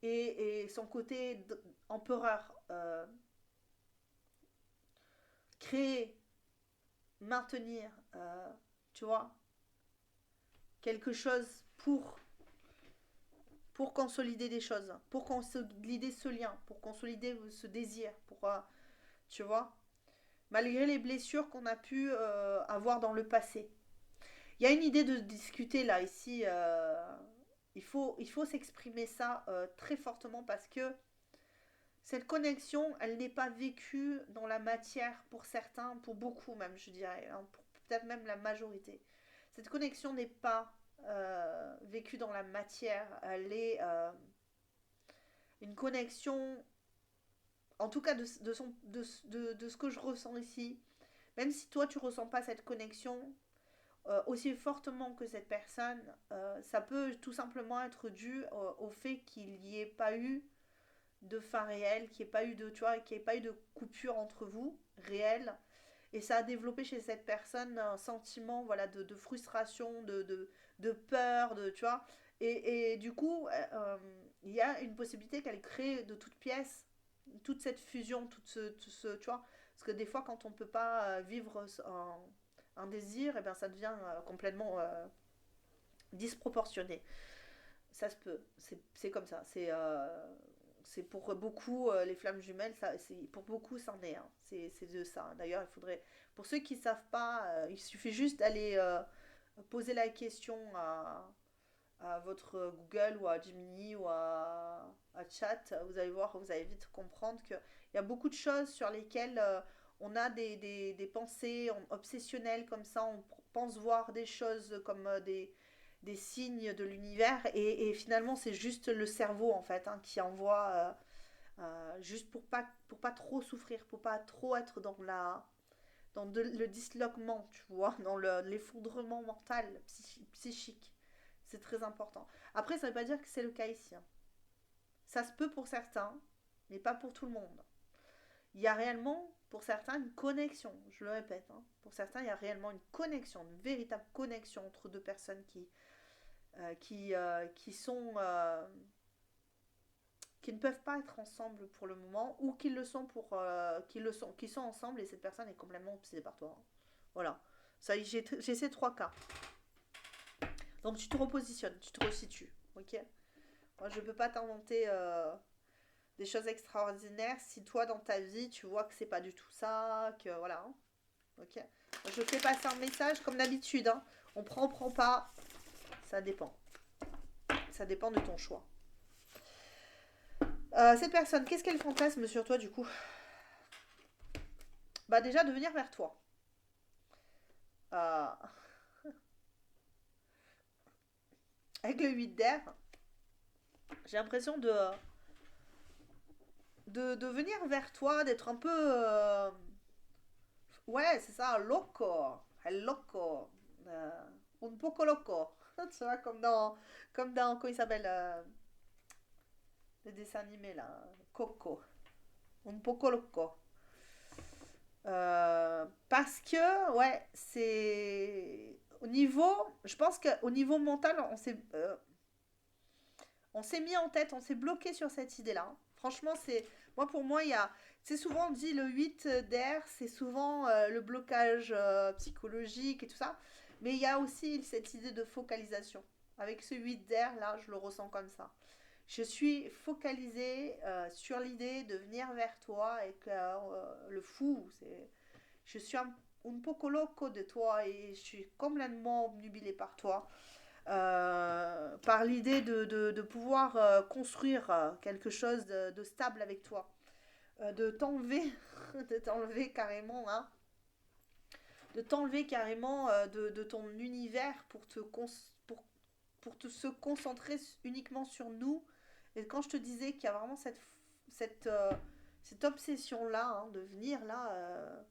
et son côté empereur. Créer, maintenir, tu vois, quelque chose pour consolider des choses, pour consolider ce lien, pour consolider ce désir, pour, tu vois, malgré les blessures qu'on a pu avoir dans le passé. Il y a une idée de discuter là, ici. Il faut s'exprimer ça très fortement parce que cette connexion, elle n'est pas vécue dans la matière pour certains, pour beaucoup même, je dirais, hein, pour peut-être même la majorité. Cette connexion n'est pas vécue dans la matière, elle est une connexion, en tout cas de ce que je ressens ici. Même si toi tu ressens pas cette connexion aussi fortement que cette personne, ça peut tout simplement être dû au fait qu'il n'y ait pas eu de fin réel, qu'il n'y ait pas eu de, tu vois, qu'il n'y ait pas eu de coupure entre vous réelle. Et ça a développé chez cette personne un sentiment, voilà, de frustration, de peur, tu vois. Et du coup, il y a une possibilité qu'elle crée de toutes pièces toute cette fusion, tu vois. Parce que des fois, quand on ne peut pas vivre un désir, et bien ça devient complètement disproportionné. Ça se peut, c'est comme ça. C'est pour beaucoup, les flammes jumelles, pour beaucoup, c'en est. Hein. C'est de ça. D'ailleurs, il faudrait. Pour ceux qui ne savent pas, il suffit juste d'aller poser la question à votre Google ou à Gemini ou à Chat. Vous allez voir, vous allez vite comprendre qu'il y a beaucoup de choses sur lesquelles on a des pensées obsessionnelles comme ça, on pense voir des choses comme des signes de l'univers et finalement c'est juste le cerveau en fait qui envoie juste pour pas trop souffrir, pour pas trop être le disloquement, tu vois, dans l'effondrement mental, psychique. C'est très important. Après, ça ne veut pas dire que c'est le cas ici, hein. Ça se peut pour certains, mais pas pour tout le monde. Il y a réellement, pour certains, une connexion. Je le répète, hein. Pour certains, il y a réellement une connexion, une véritable connexion entre deux personnes qui sont qui ne peuvent pas être ensemble pour le moment ou qui le sont qui sont ensemble et cette personne est complètement obsédée par toi, hein. Voilà. Ça, j'ai ces trois cas. Donc tu te repositionnes, tu te resitues, ok. Moi, je peux pas t'inventer des choses extraordinaires si toi dans ta vie tu vois que c'est pas du tout ça, que voilà, hein. Ok. Je fais passer un message comme d'habitude, hein. On prend pas, ça dépend. Ça dépend de ton choix. Cette personne, qu'est-ce qu'elle fantasme sur toi du coup? Bah déjà de venir vers toi. Euh, avec le 8 d'air, j'ai l'impression de venir vers toi, d'être un peu... ouais, c'est ça, loco. El loco. Euh, un poco loco. Tu vois, comment il s'appelle le dessin animé là, Coco. Un poco loco. Parce que, ouais, c'est... Au niveau... Je pense qu'au niveau mental, on s'est mis en tête, on s'est bloqué sur cette idée-là. Franchement, c'est... Moi, pour moi, il y a... C'est souvent on dit le 8 d'air, c'est souvent le blocage psychologique et tout ça. Mais il y a aussi cette idée de focalisation. Avec ce 8 d'air, là, je le ressens comme ça. Je suis focalisée sur l'idée de venir vers toi et que le fou, c'est... Je suis un poco loco de toi et je suis complètement obnubilée par toi. Par l'idée de pouvoir construire quelque chose de stable avec toi, de t'enlever, de t'enlever carrément, hein, de t'enlever carrément de ton univers pour te se concentrer uniquement sur nous. Et quand je te disais qu'il y a vraiment cette, euh, cette obsession-là, hein, de venir là,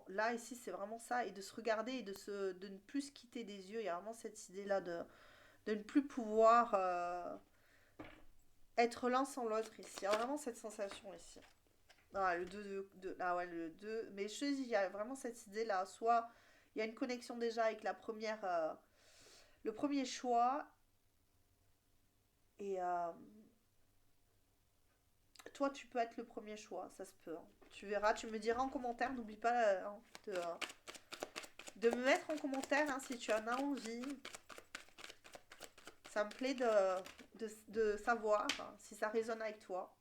là ici c'est vraiment ça, et de se regarder et de ne plus se quitter des yeux, il y a vraiment cette idée-là de ne plus pouvoir être l'un sans l'autre ici. Il y a vraiment cette sensation ici. Ah, ah ouais, le 2. Mais je te dis, il y a vraiment cette idée-là. Soit il y a une connexion déjà avec le premier choix. Et toi, tu peux être le premier choix. Ça se peut, hein. Tu verras, tu me diras en commentaire. N'oublie pas hein, de me mettre en commentaire hein, si tu en as envie. Ça me plaît de savoir hein, si ça résonne avec toi.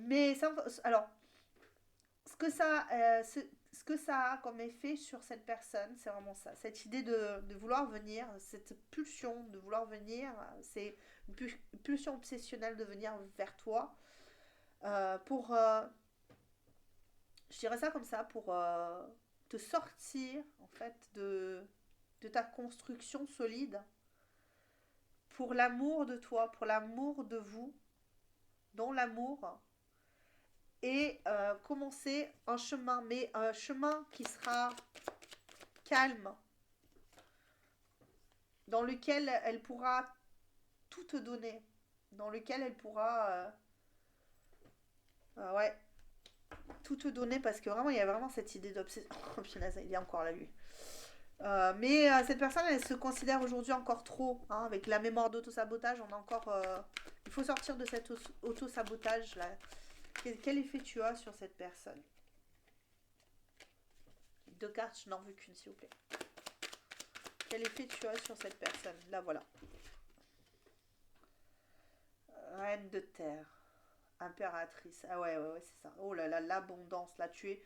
Mais ça, alors, ce que ça a comme effet sur cette personne, c'est vraiment ça. Cette idée de vouloir venir, cette pulsion de vouloir venir, c'est une pulsion obsessionnelle de venir vers toi pour, je dirais ça comme ça, pour te sortir en fait de ta construction solide, pour l'amour de toi, pour l'amour de vous, dans l'amour et commencer un chemin, mais un chemin qui sera calme, dans lequel elle pourra tout te donner, dans lequel elle pourra ouais, tout te donner, parce que vraiment, il y a vraiment cette idée d'obsession. Oh punaise, il est encore là, lui. Mais cette personne, elle se considère aujourd'hui encore trop, hein, avec la mémoire d'auto-sabotage, on a encore... il faut sortir de cet auto-sabotage, là. Quel effet tu as sur cette personne? Deux cartes, je n'en veux qu'une, s'il vous plaît. Quel effet tu as sur cette personne? Là, voilà. Reine de terre. Impératrice. Ah ouais, ouais, ouais, c'est ça. Oh là là, l'abondance. Là, tu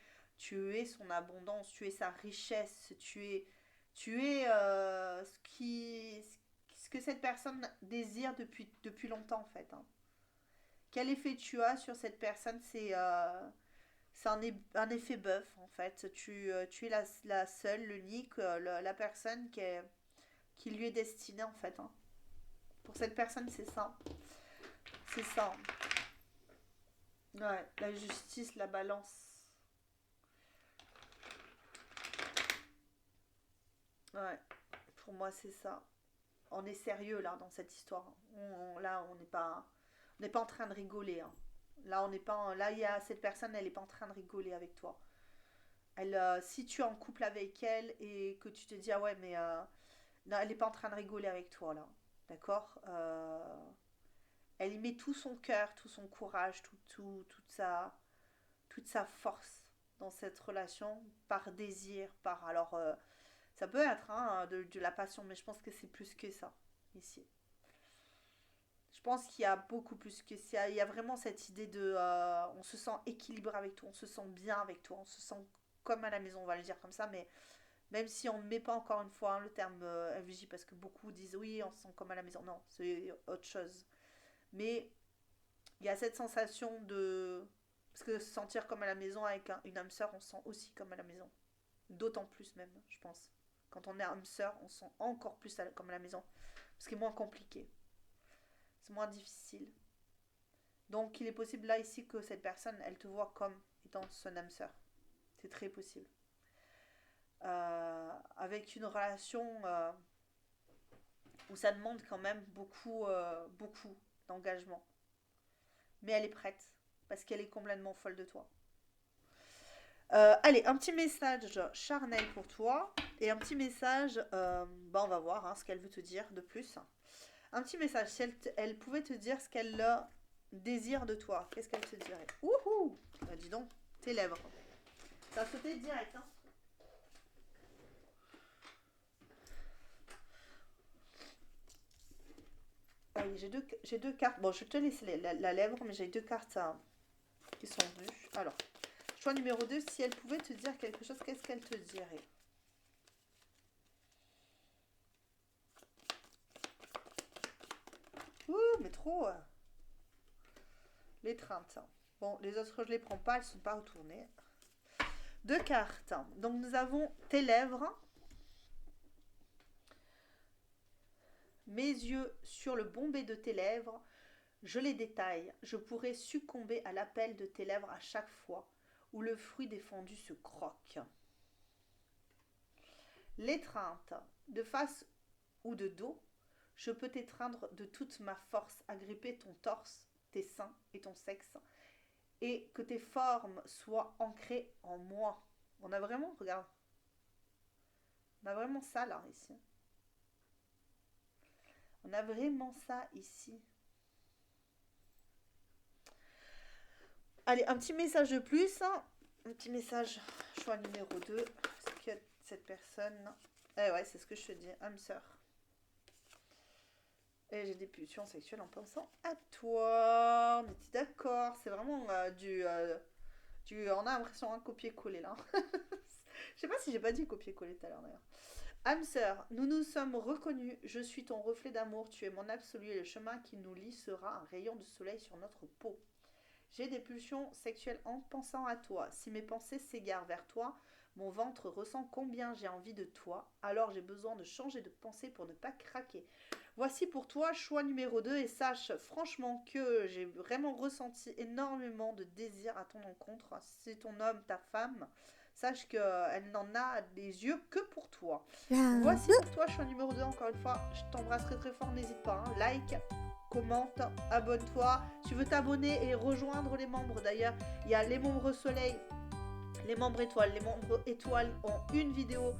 es son abondance, tu es sa richesse, tu es ce que cette personne désire depuis longtemps, en fait, hein. Quel effet tu as sur cette personne? C'est un effet bœuf en fait. Tu es la seule, l'unique, la personne qui lui est destinée en fait, hein. Pour cette personne, c'est ça. C'est ça. Ouais, la justice, la balance. Ouais, pour moi, c'est ça. On est sérieux là dans cette histoire. Là, on n'est pas en train de rigoler, hein. Là, on n'est pas, là, il y a cette personne, elle n'est pas en train de rigoler avec toi. Si tu es en couple avec elle et que tu te dis ah ouais mais non, elle n'est pas en train de rigoler avec toi là, d'accord. Elle y met tout son cœur, tout son courage, toute sa force dans cette relation par désir, par alors ça peut être hein, de la passion, mais je pense que c'est plus que ça ici. Je pense qu'il y a beaucoup plus que ça. Il y a vraiment cette idée de on se sent équilibré avec toi, on se sent bien avec toi, on se sent comme à la maison, on va le dire comme ça, mais même si on ne met pas encore une fois hein, le terme FJ, parce que beaucoup disent oui, on se sent comme à la maison. Non, c'est autre chose. Mais il y a cette sensation de. Parce que se sentir comme à la maison avec une âme sœur, on se sent aussi comme à la maison. D'autant plus même, je pense. Quand on est âme sœur, on se sent encore plus comme à la maison. Parce que c'est moins compliqué. C'est moins difficile. Donc il est possible là ici que cette personne, elle te voit comme étant son âme sœur. C'est très possible. Avec une relation où ça demande quand même beaucoup d'engagement. Mais elle est prête parce qu'elle est complètement folle de toi. Allez, un petit message charnel pour toi et un petit message, bah on va voir hein, ce qu'elle veut te dire de plus. Un petit message, si elle pouvait te dire ce qu'elle désire de toi, qu'est-ce qu'elle te dirait? Wouhou! Bah dis donc, tes lèvres. Ça a sauté direct, hein. Allez, j'ai deux cartes. Bon, je te laisse la lèvre, mais j'ai deux cartes qui sont venues. Alors, choix numéro 2, si elle pouvait te dire quelque chose, qu'est-ce qu'elle te dirait? Ouh, mais trop. L'étreinte. Bon, les autres, je les prends pas, elles sont pas retournées. Deux cartes. Donc, nous avons tes lèvres, mes yeux sur le bombé de tes lèvres. Je les détaille. Je pourrais succomber à l'appel de tes lèvres à chaque fois où le fruit défendu se croque. L'étreinte, de face ou de dos, je peux t'étreindre de toute ma force, agripper ton torse, tes seins et ton sexe, et que tes formes soient ancrées en moi. On a vraiment, regarde, on a vraiment ça là, ici. On a vraiment ça ici. Allez, un petit message de plus. Un petit message, choix numéro 2. Est-ce que cette personne... Eh ouais, c'est ce que je te dis, âme sœur. Et j'ai des pulsions sexuelles en pensant à toi. On était d'accord. C'est vraiment on a l'impression un copier-coller là. Je sais pas si j'ai pas dit copier-coller tout à l'heure d'ailleurs. Âme sœur, nous nous sommes reconnus. Je suis ton reflet d'amour. Tu es mon absolu et le chemin qui nous lie sera un rayon de soleil sur notre peau. J'ai des pulsions sexuelles en pensant à toi. Si mes pensées s'égarent vers toi, mon ventre ressent combien j'ai envie de toi. Alors j'ai besoin de changer de pensée pour ne pas craquer. Voici pour toi choix numéro 2 et sache franchement que j'ai vraiment ressenti énormément de désir à ton encontre. Si c'est ton homme, ta femme, sache qu'elle n'en a des yeux que pour toi. Voici pour toi choix numéro 2 encore une fois. Je t'embrasse très très fort, n'hésite pas. Hein. Like, commente, abonne-toi. Si tu veux t'abonner et rejoindre les membres d'ailleurs, il y a les membres soleil, les membres étoiles. Les membres étoiles ont une vidéo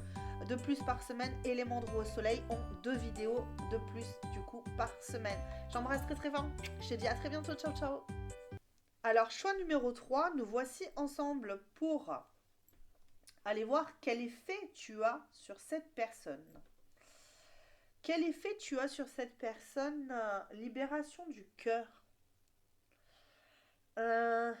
de plus par semaine et les membres au soleil ont 2 vidéos de plus du coup par semaine. J'embrasse très très fort. Je te dis à très bientôt. Ciao ciao. Alors choix numéro 3, nous voici ensemble pour aller voir quel effet tu as sur cette personne. Quel effet tu as sur cette personne? Libération du cœur. Euh,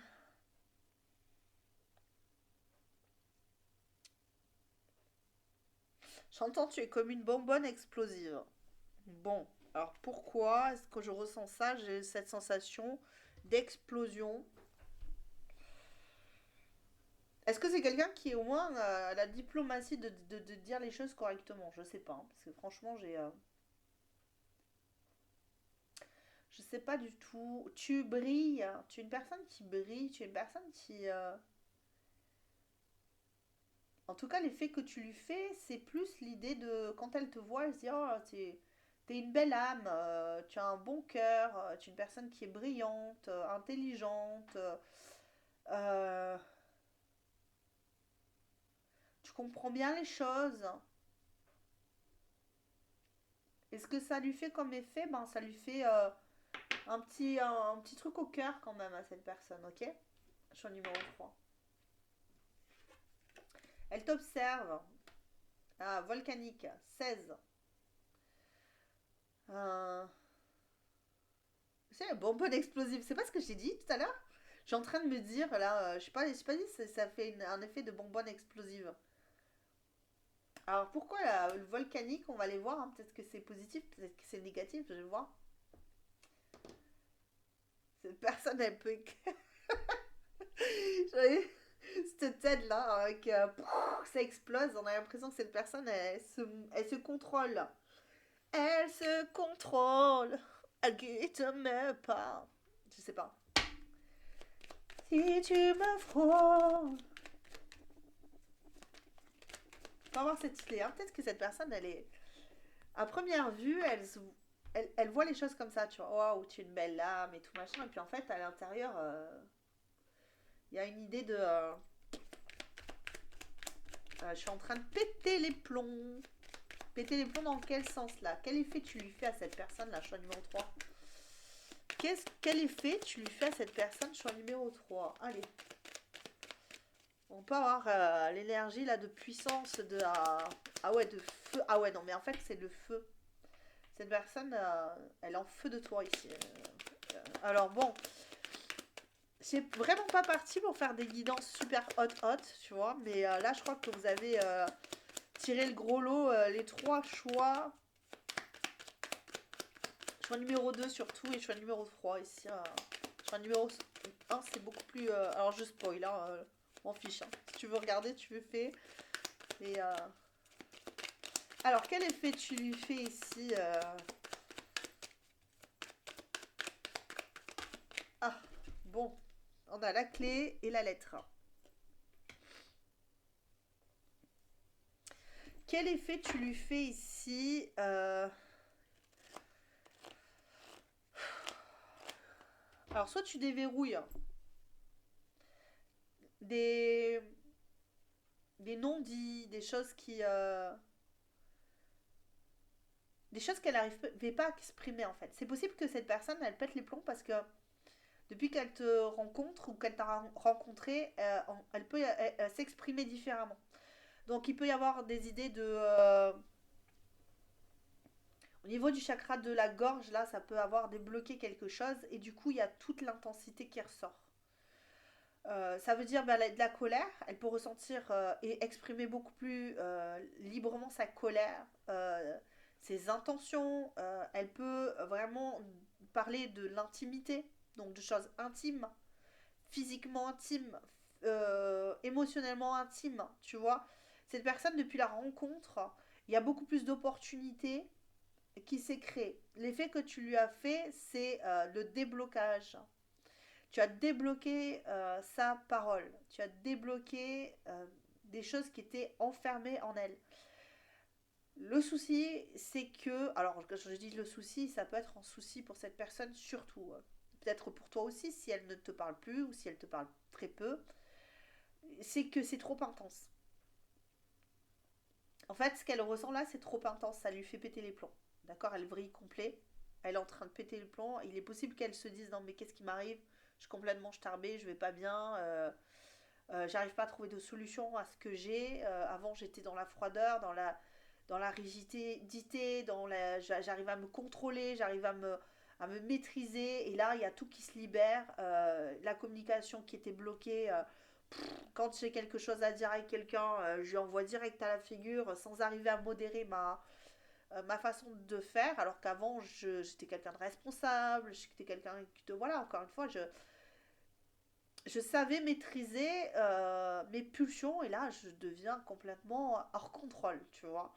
J'entends tu es comme une bonbonne explosive. Bon, alors pourquoi est-ce que je ressens ça? J'ai cette sensation. d'explosion. Est-ce que c'est quelqu'un qui au moins a la diplomatie de dire les choses correctement? Je sais pas, hein, parce que franchement, je sais pas du tout. Tu brilles, tu es une personne qui brille, tu es une personne qui... En tout cas, l'effet que tu lui fais, c'est plus l'idée de... Quand elle te voit, elle se dit, oh, t'es une belle âme, tu as un bon cœur, tu es une personne qui est brillante, intelligente, euh, tu comprends bien les choses. Et ce que ça lui fait comme effet, ben, ça lui fait un petit truc au cœur quand même à cette personne, ok? Choix numéro 3. Elle t'observe. Ah, volcanique, 16. Euh, c'est un bonbonne explosive. C'est pas ce que j'ai dit tout à l'heure? Je suis en train de me dire, là, je sais pas dit, ça fait un effet de bonbonne explosive. Alors pourquoi le volcanique, on va aller voir, hein, peut-être que c'est positif, peut-être que c'est négatif, je vais voir. Cette personne, elle peut... J'avais cette tête là, avec... ça explose, on a l'impression que cette personne, elle se contrôle. Elle se contrôle. Elle quitte me pas. Je sais pas. Si tu me frôles. Faut avoir cette idée. Hein. Peut-être que cette personne, elle est. À première vue, elle voit les choses comme ça, tu vois. Waouh, tu es une belle âme et tout machin. Et puis en fait, à l'intérieur, il y a une idée de. Je suis en train de péter les plombs. Péter les plombs dans quel sens là? Quel effet tu lui fais à cette personne là, choix numéro 3? Quel effet tu lui fais à cette personne, choix numéro 3? Allez. On peut avoir l'énergie là de puissance de ah ouais de feu. Ah ouais non mais en fait c'est le feu. Cette personne elle est en feu de toi ici. Alors bon, c'est vraiment pas parti pour faire des guidances super hot tu vois, mais là je crois que vous avez tiré le gros lot, les trois choix. Choix numéro 2 surtout et choix numéro 3 ici. Choix numéro 1 c'est beaucoup plus... alors je spoil, hein, m'en fiche. Hein. Si tu veux regarder, tu le fais. Et, alors quel effet tu lui fais ici Ah, bon. On a la clé et la lettre. Quel effet tu lui fais ici Alors soit tu déverrouilles des non-dits, des choses qu'elle n'arrivait pas à exprimer en fait. C'est possible que cette personne elle pète les plombs parce que depuis qu'elle te rencontre ou qu'elle t'a rencontré, elle peut s'exprimer différemment. Donc il peut y avoir des idées de au niveau du chakra de la gorge là, ça peut avoir débloqué quelque chose et du coup il y a toute l'intensité qui ressort. Ça veut dire bah, de la colère. Elle peut ressentir et exprimer beaucoup plus librement sa colère, ses intentions. Elle peut vraiment parler de l'intimité, donc de choses intimes, physiquement intimes, émotionnellement intimes, tu vois. Cette personne, depuis la rencontre, il y a beaucoup plus d'opportunités qui s'est créé. L'effet que tu lui as fait, c'est le déblocage. Tu as débloqué sa parole. Tu as débloqué des choses qui étaient enfermées en elle. Le souci, c'est que, alors quand je dis le souci, ça peut être un souci pour cette personne surtout. Peut-être pour toi aussi, si elle ne te parle plus ou si elle te parle très peu, c'est que c'est trop intense. En fait, ce qu'elle ressent là, c'est trop intense. Ça lui fait péter les plombs. D'accord. Elle vrille complet. Elle est en train de péter le plomb. Il est possible qu'elle se dise non, mais qu'est-ce qui m'arrive? Je suis complètement starbée, je vais pas bien. J'arrive pas à trouver de solution à ce que j'ai. Avant, j'étais dans la froideur, dans la rigidité, j'arrive à me contrôler, j'arrive à me maîtriser. Et là, il y a tout qui se libère. La communication qui était bloquée. Quand j'ai quelque chose à dire avec quelqu'un, je lui envoie direct à la figure sans arriver à modérer ma façon de faire, alors qu'avant, j'étais quelqu'un de responsable, j'étais quelqu'un de... Voilà, encore une fois, je savais maîtriser mes pulsions, et là, je deviens complètement hors contrôle, tu vois.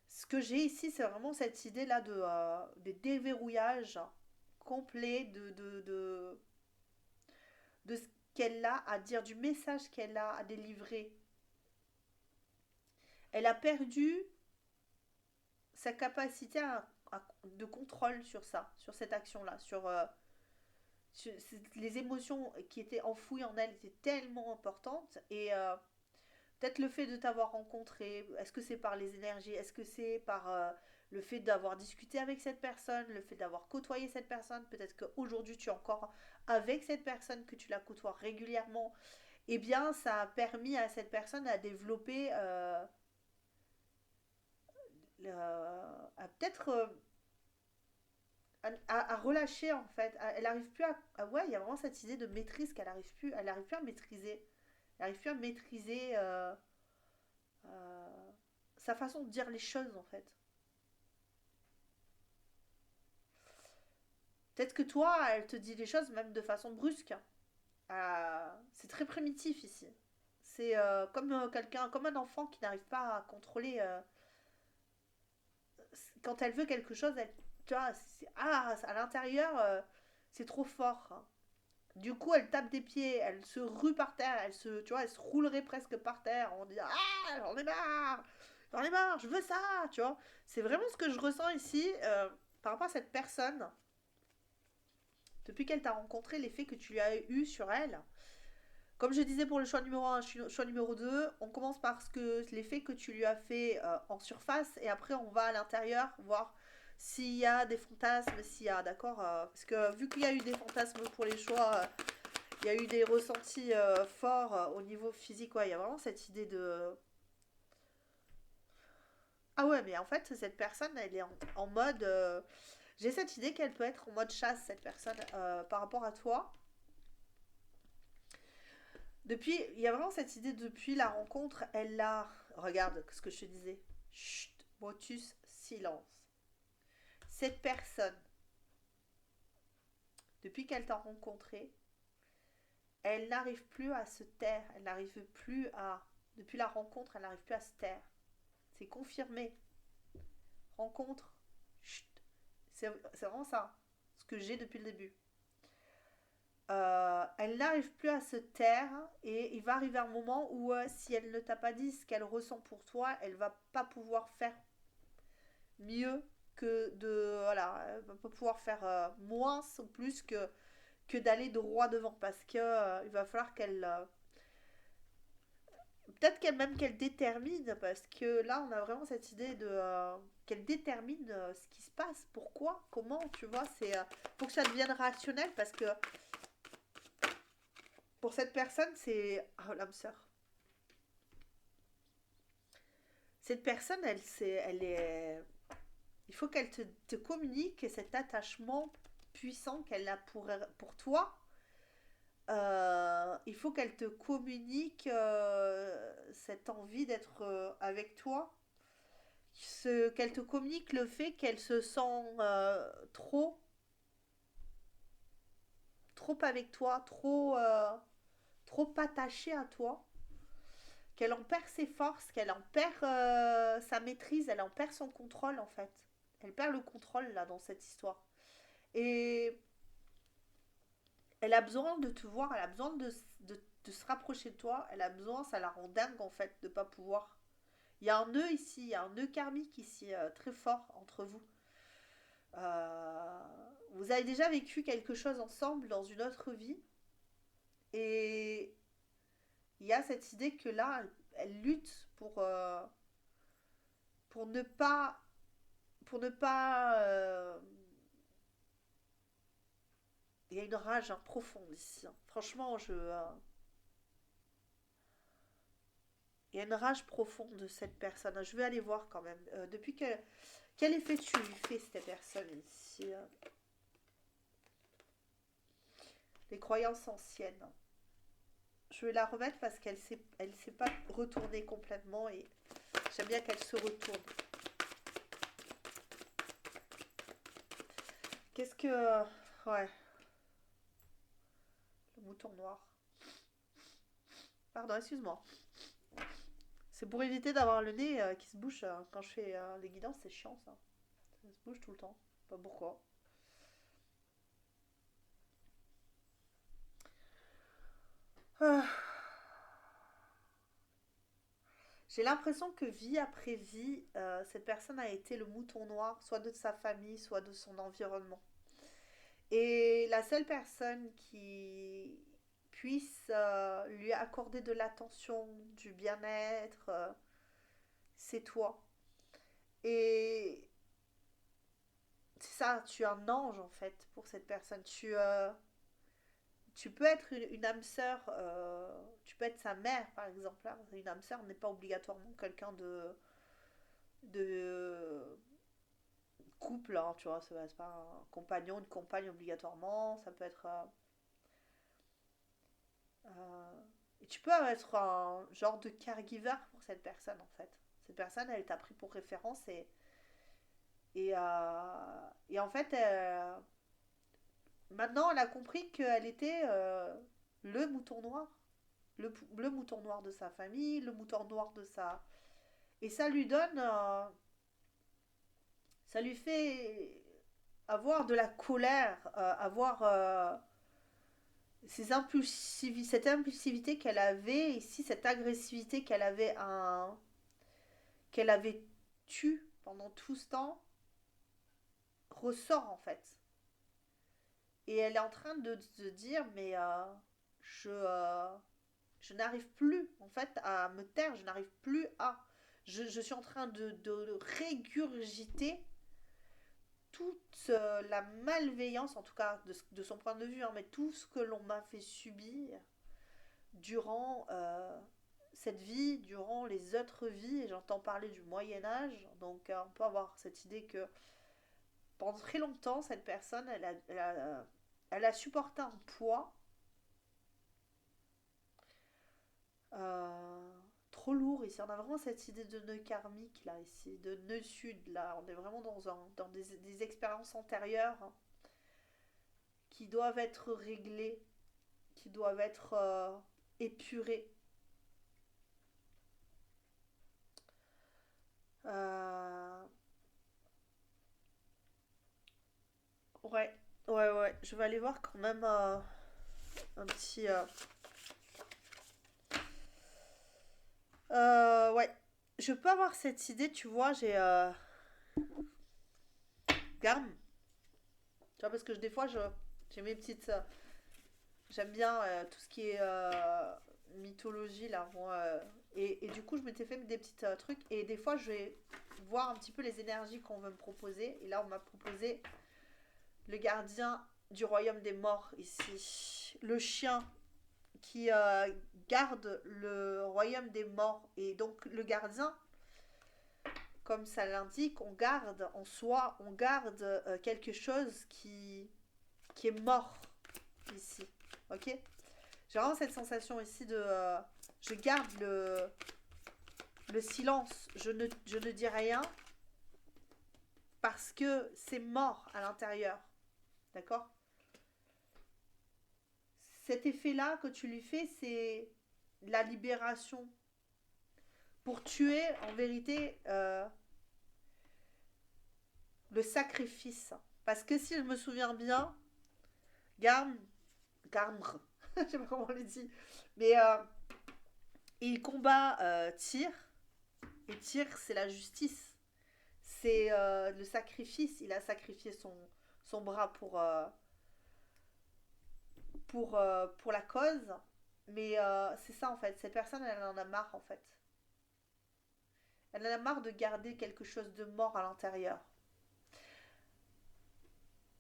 Ce que j'ai ici, c'est vraiment cette idée-là de déverrouillage complet de ce qu'elle a à dire, du message qu'elle a à délivrer. Elle a perdu sa capacité de contrôle sur ça, sur cette action-là, les émotions qui étaient enfouies en elle étaient tellement importantes et peut-être le fait de t'avoir rencontré, est-ce que c'est par les énergies, est-ce que c'est par le fait d'avoir discuté avec cette personne, le fait d'avoir côtoyé cette personne, peut-être qu'aujourd'hui tu es encore avec cette personne, que tu la côtoies régulièrement, eh bien ça a permis à cette personne à développer, à peut-être à relâcher en fait. Elle arrive plus ouais, il y a vraiment cette idée de maîtrise qu'elle arrive plus, elle arrive plus à maîtriser. Elle arrive plus à maîtriser euh, sa façon de dire les choses en fait. Peut-être que toi, elle te dit les choses même de façon brusque. C'est très primitif ici. C'est comme quelqu'un, comme un enfant qui n'arrive pas à contrôler. Quand elle veut quelque chose, elle, tu vois, à l'intérieur, c'est trop fort. Du coup, elle tape des pieds, elle se rue par terre, tu vois, elle se roulerait presque par terre en disant j'en ai marre, je veux ça, tu vois. C'est vraiment ce que je ressens ici par rapport à cette personne. Depuis qu'elle t'a rencontré, l'effet que tu lui as eu sur elle. Comme je disais pour le choix numéro un, choix numéro 2, on commence par l'effet que tu lui as fait en surface et après on va à l'intérieur voir s'il y a des fantasmes, s'il y a, d'accord parce que vu qu'il y a eu des fantasmes pour les choix, il y a eu des ressentis forts au niveau physique, ouais, il y a vraiment cette idée de... Ah ouais, mais en fait, cette personne, elle est en mode... j'ai cette idée qu'elle peut être en mode chasse, cette personne, par rapport à toi. Depuis, il y a vraiment cette idée, depuis la rencontre, elle a... Regarde ce que je te disais. Chut, motus, silence. Cette personne, depuis qu'elle t'a rencontré, elle n'arrive plus à se taire. Elle n'arrive plus à... Depuis la rencontre, elle n'arrive plus à se taire. C'est confirmé. Rencontre, chut. C'est vraiment ça, ce que j'ai depuis le début. Elle n'arrive plus à se taire et il va arriver un moment où si elle ne t'a pas dit ce qu'elle ressent pour toi, elle va pas pouvoir faire mieux que de... Voilà, elle va pas pouvoir faire moins ou plus que d'aller droit devant parce que il va falloir qu'elle... peut-être qu'elle détermine parce que là on a vraiment cette idée de... qu'elle détermine ce qui se passe, pourquoi, comment, tu vois, c'est... pour que ça devienne rationnel parce que pour cette personne c'est... Oh l'âme sœur. Cette personne, elle est... Il faut qu'elle te communique cet attachement puissant qu'elle a pour toi. Il faut qu'elle te communique cette envie d'être avec toi. Qu'elle te communique le fait qu'elle se sent trop avec toi, trop attachée à toi. Qu'elle en perd ses forces, qu'elle en perd sa maîtrise, elle en perd son contrôle en fait. Elle perd le contrôle là dans cette histoire. Et elle a besoin de te voir, elle a besoin de se rapprocher de toi, elle a besoin, ça la rend dingue en fait de pas pouvoir. Il y a un nœud ici, il y a un nœud karmique ici très fort entre vous. Vous avez déjà vécu quelque chose ensemble dans une autre vie et il y a cette idée que là, elle lutte pour ne pas pour ne pas il y a une rage hein, profonde ici. Hein. Franchement, il y a une rage profonde de cette personne. Je vais aller voir quand même. Depuis que quel effet tu lui fais cette personne ici les croyances anciennes. Je vais la remettre parce elle s'est pas retournée complètement et j'aime bien qu'elle se retourne. Qu'est-ce que... Ouais, le mouton noir. Pardon, excuse-moi. C'est pour éviter d'avoir le nez qui se bouche quand je fais les guidances, c'est chiant ça. Ça se bouge tout le temps. Pas pourquoi. Ah, j'ai l'impression que vie après vie, cette personne a été le mouton noir, soit de sa famille, soit de son environnement. Et la seule personne qui puisse lui accorder de l'attention, du bien-être, c'est toi. Et c'est ça, tu es un ange en fait pour cette personne. Tu peux être une âme sœur, tu peux être sa mère par exemple. Hein. Une âme sœur n'est pas obligatoirement quelqu'un de couple, hein, tu vois. C'est pas un compagnon, une compagne obligatoirement. Ça peut être. Euh, et tu peux être un genre de caregiver pour cette personne en fait. Cette personne, elle t'a pris pour référence et en fait, maintenant, elle a compris qu'elle était le mouton noir. Le mouton noir de sa famille, le mouton noir de sa... Et ça lui donne... ça lui fait avoir de la colère, avoir cette impulsivité qu'elle avait ici, cette agressivité qu'elle avait tue pendant tout ce temps, ressort en fait. Et elle est en train de se dire, mais je, je n'arrive plus en fait à me taire, je n'arrive plus à... Je suis en train de régurgiter toute la malveillance, en tout cas de son point de vue, hein, mais tout ce que l'on m'a fait subir durant cette vie, durant les autres vies, et j'entends parler du Moyen Âge, donc on peut avoir cette idée que pendant très longtemps, cette personne, elle a supporté un poids Euh, trop lourd ici. On a vraiment cette idée de nœud karmique là ici, de nœud sud là. On est vraiment dans des expériences antérieures hein, qui doivent être réglées, qui doivent être épurées. Euh, ouais, ouais. Je vais aller voir quand même un petit. Ouais, je peux avoir cette idée, tu vois. J'ai Garm, tu vois, parce que des fois, j'ai mes petites. J'aime bien tout ce qui est mythologie là. Bon, et du coup, je m'étais fait des petits trucs. Et des fois, je vais voir un petit peu les énergies qu'on veut me proposer. Et là, on m'a proposé le gardien du royaume des morts ici. Le chien qui garde le royaume des morts. Et donc, le gardien, comme ça l'indique, on garde en soi, on garde quelque chose qui est mort ici. Ok. J'ai vraiment cette sensation ici de... je garde le silence, je ne dis rien parce que c'est mort à l'intérieur. D'accord. Cet effet-là que tu lui fais, c'est la libération. Pour tuer, en vérité, le sacrifice. Parce que si je me souviens bien, Garm, Garmr, je sais pas comment on le dit, mais il combat Tyr, et Tyr, c'est la justice. C'est le sacrifice. Il a sacrifié son bras pour la cause. Mais c'est ça en fait. Cette personne, elle en a marre en fait. Elle en a marre de garder quelque chose de mort à l'intérieur.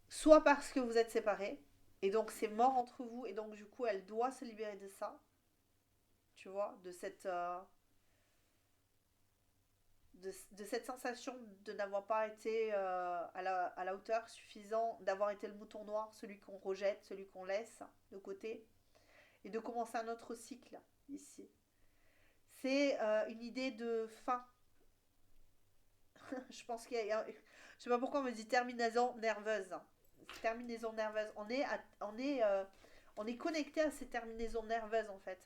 Soit parce que vous êtes séparés, et donc c'est mort entre vous, et donc du coup elle doit se libérer de ça, tu vois, de cette sensation de n'avoir pas été à la hauteur suffisant, d'avoir été le mouton noir, celui qu'on rejette, celui qu'on laisse de côté, et de commencer un autre cycle ici. C'est une idée de fin. Je pense qu'il y a... Je sais pas pourquoi on me dit terminaison nerveuse. terminaisons nerveuses. On est connecté à ces terminaisons nerveuses en fait.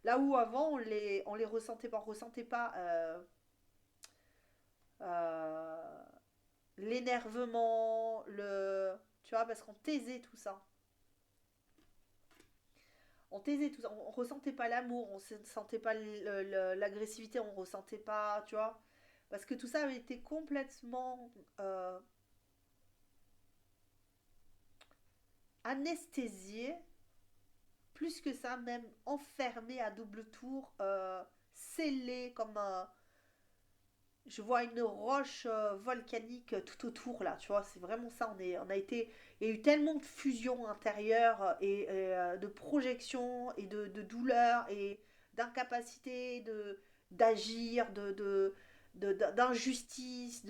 Là où avant on les ressentait pas, on ressentait pas euh, l'énervement, tu vois, parce qu'on taisait tout ça. On taisait tout ça, on ressentait pas l'amour, on sentait pas l'agressivité, on ressentait pas, tu vois, parce que tout ça avait été complètement anesthésié, plus que ça, même enfermé à double tour, scellé comme un, je vois une roche volcanique tout autour là, tu vois, c'est vraiment ça. On a été, il y a eu tellement de fusion intérieure de projection et de douleur et d'incapacité d'agir, d'injustice,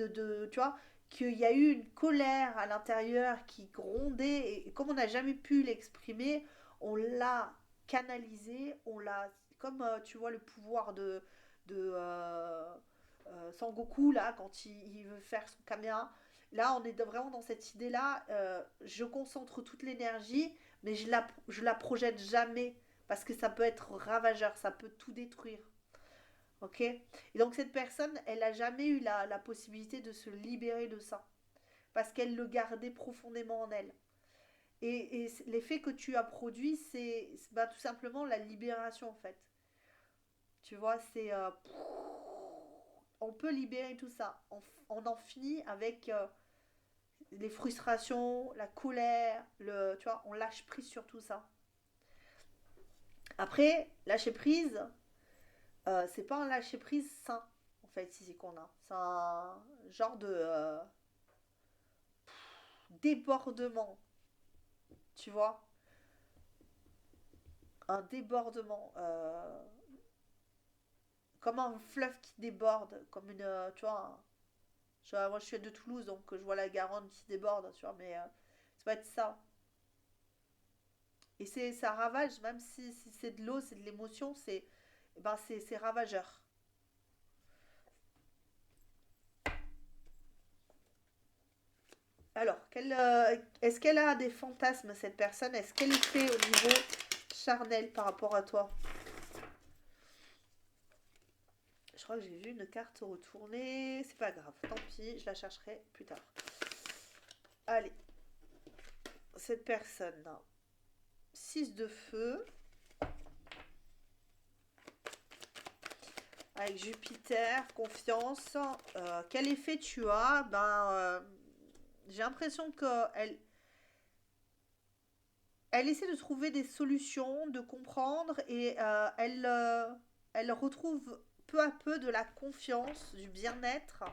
tu vois, qu'il y a eu une colère à l'intérieur qui grondait et comme on n'a jamais pu l'exprimer, on l'a canalisé, on l'a, comme tu vois le pouvoir de Sangoku là quand il veut faire son caméra. Là on est vraiment dans cette idée là, je concentre toute l'énergie mais je la projette jamais parce que ça peut être ravageur, ça peut tout détruire. Ok. Et donc cette personne elle a jamais eu la possibilité de se libérer de ça parce qu'elle le gardait profondément en elle. Et l'effet que tu as produit, c'est bah, tout simplement la libération en fait. Tu vois, c'est on peut libérer tout ça. On en finit avec les frustrations, la colère, tu vois, on lâche prise sur tout ça. Après, lâcher prise, c'est pas un lâcher prise sain, en fait, ici qu'on a. C'est un genre de débordement, tu vois, un débordement, comme un fleuve qui déborde, comme une, tu vois, moi je suis de Toulouse, donc je vois la Garonne qui déborde, tu vois, mais ça va être ça. Et ça ravage, même si c'est de l'eau, c'est de l'émotion, c'est ravageur. Alors, est-ce qu'elle a des fantasmes, cette personne? Est-ce qu'elle est fait au niveau charnel par rapport à toi? Je crois que j'ai vu une carte retournée. C'est pas grave, tant pis, je la chercherai plus tard. Allez, cette personne, 6 de feu, avec Jupiter, confiance. Quel effet tu as? J'ai l'impression elle essaie de trouver des solutions, de comprendre et elle retrouve peu à peu de la confiance, du bien-être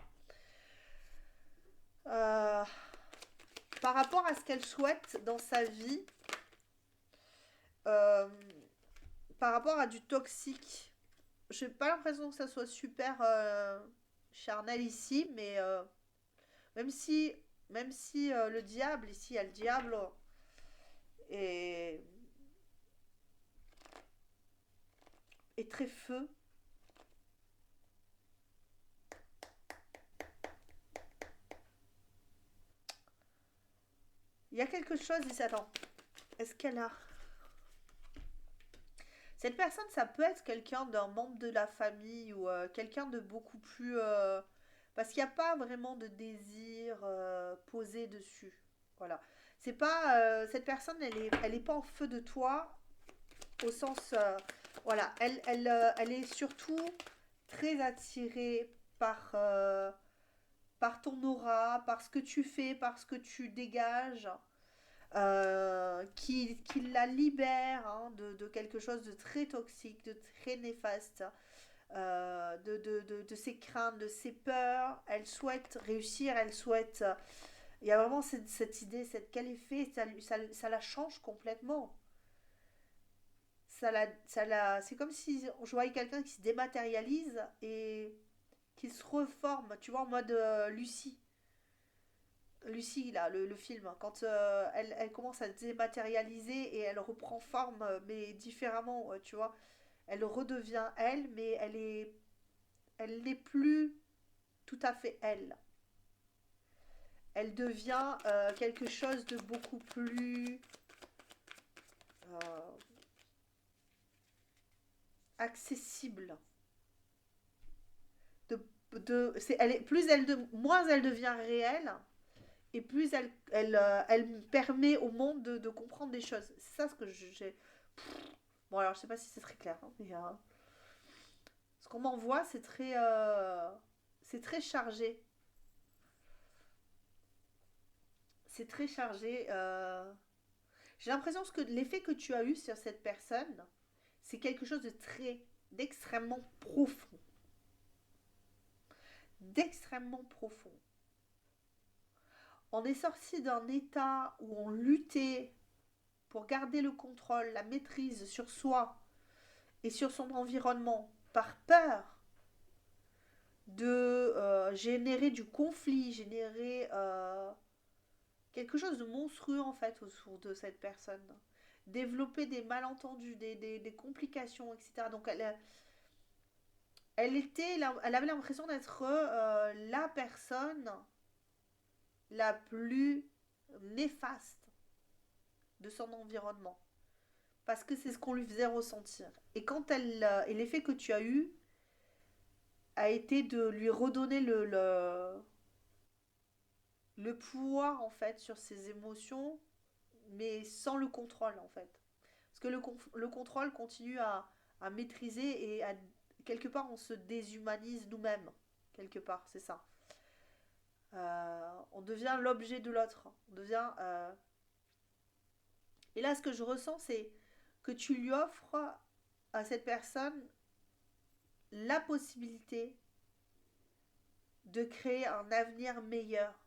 euh, par rapport à ce qu'elle souhaite dans sa vie, euh, par rapport à du toxique. J'ai pas l'impression que ça soit super charnel ici, mais même si, même si le diable, ici il y a le diable, est, est très feu. Il y a quelque chose ici. Attends, est-ce qu'elle a. Cette personne, ça peut être quelqu'un d'un membre de la famille ou quelqu'un de beaucoup plus. Parce qu'il n'y a pas vraiment de désir posé dessus. Voilà. C'est pas. Cette personne, elle est pas en feu de toi au sens. Voilà. Elle est surtout très attirée par ton aura, par ce que tu fais, par ce que tu dégages. Qui la libère hein, de quelque chose de très toxique, de très néfaste, de ses craintes, de ses peurs. Elle souhaite réussir, elle souhaite. Il y a vraiment cette idée, cette quel effet, ça la change complètement. C'est comme si je voyais quelqu'un qui se dématérialise et qui se reforme, tu vois, en mode Lucie. Lucie, là, le film, quand elle commence à se dématérialiser et elle reprend forme, mais différemment, tu vois. Elle redevient elle, mais elle n'est plus tout à fait elle. elle devient quelque chose de beaucoup plus euh, accessible. Elle est, moins elle devient réelle, et plus elle permet au monde de comprendre des choses. C'est ça ce que j'ai. Bon, alors je sais pas si c'est très clair, hein, mais ce qu'on m'envoie, c'est très chargé. C'est très chargé. J'ai l'impression que l'effet que tu as eu sur cette personne, c'est quelque chose d'extrêmement profond. D'extrêmement profond. On est sorti d'un état où on luttait pour garder le contrôle, la maîtrise sur soi et sur son environnement par peur de générer du conflit, générer quelque chose de monstrueux en fait autour de cette personne. Développer des malentendus, des complications, etc. Donc elle avait l'impression d'être la personne la plus néfaste de son environnement. Parce que c'est ce qu'on lui faisait ressentir. Et l'effet que tu as eu a été de lui redonner le pouvoir en fait sur ses émotions, mais sans le contrôle en fait. Parce que le contrôle continue à maîtriser, et quelque part on se déshumanise nous-mêmes. Quelque part, c'est ça. On devient l'objet de l'autre. On devient. Et là, ce que je ressens, c'est que tu lui offres à cette personne la possibilité de créer un avenir meilleur.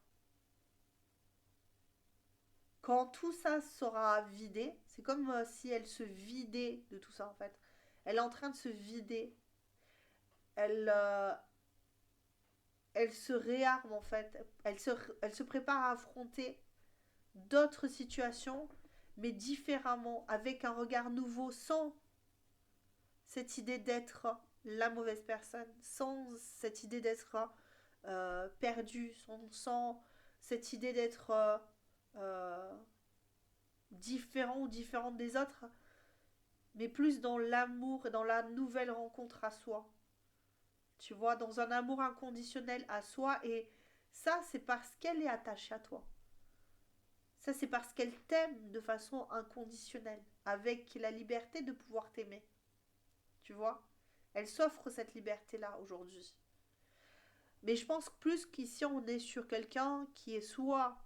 Quand tout ça sera vidé, c'est comme si elle se vidait de tout ça en fait. Elle est en train de se vider. Elle, euh, elle se réarme en fait. Elle se prépare à affronter d'autres situations, mais différemment, avec un regard nouveau, sans cette idée d'être la mauvaise personne, sans cette idée d'être perdue, sans cette idée d'être euh, différent ou différente des autres, mais plus dans l'amour et dans la nouvelle rencontre à soi. Tu vois, dans un amour inconditionnel à soi. Et ça, c'est parce qu'elle est attachée à toi. Ça, c'est parce qu'elle t'aime de façon inconditionnelle, avec la liberté de pouvoir t'aimer. Tu vois, elle s'offre cette liberté-là aujourd'hui. Mais je pense plus qu'ici, on est sur quelqu'un qui est soit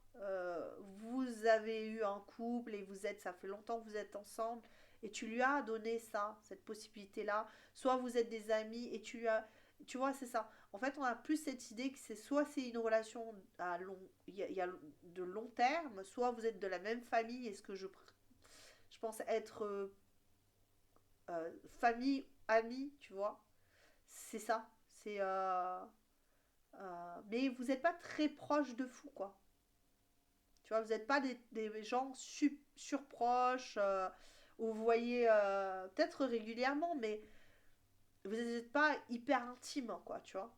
vous avez eu un couple et ça fait longtemps que vous êtes ensemble et tu lui as donné ça, cette possibilité-là. Soit vous êtes des amis et tu vois, c'est ça. En fait, on a plus cette idée que c'est une relation il y a de long terme, soit vous êtes de la même famille, et ce que je pense être famille, amis, tu vois. C'est ça. Mais vous n'êtes pas très proche de fou, quoi. Tu vois, vous n'êtes pas des gens surproches, où vous voyez peut-être régulièrement, mais vous n'êtes pas hyper intime, quoi, tu vois,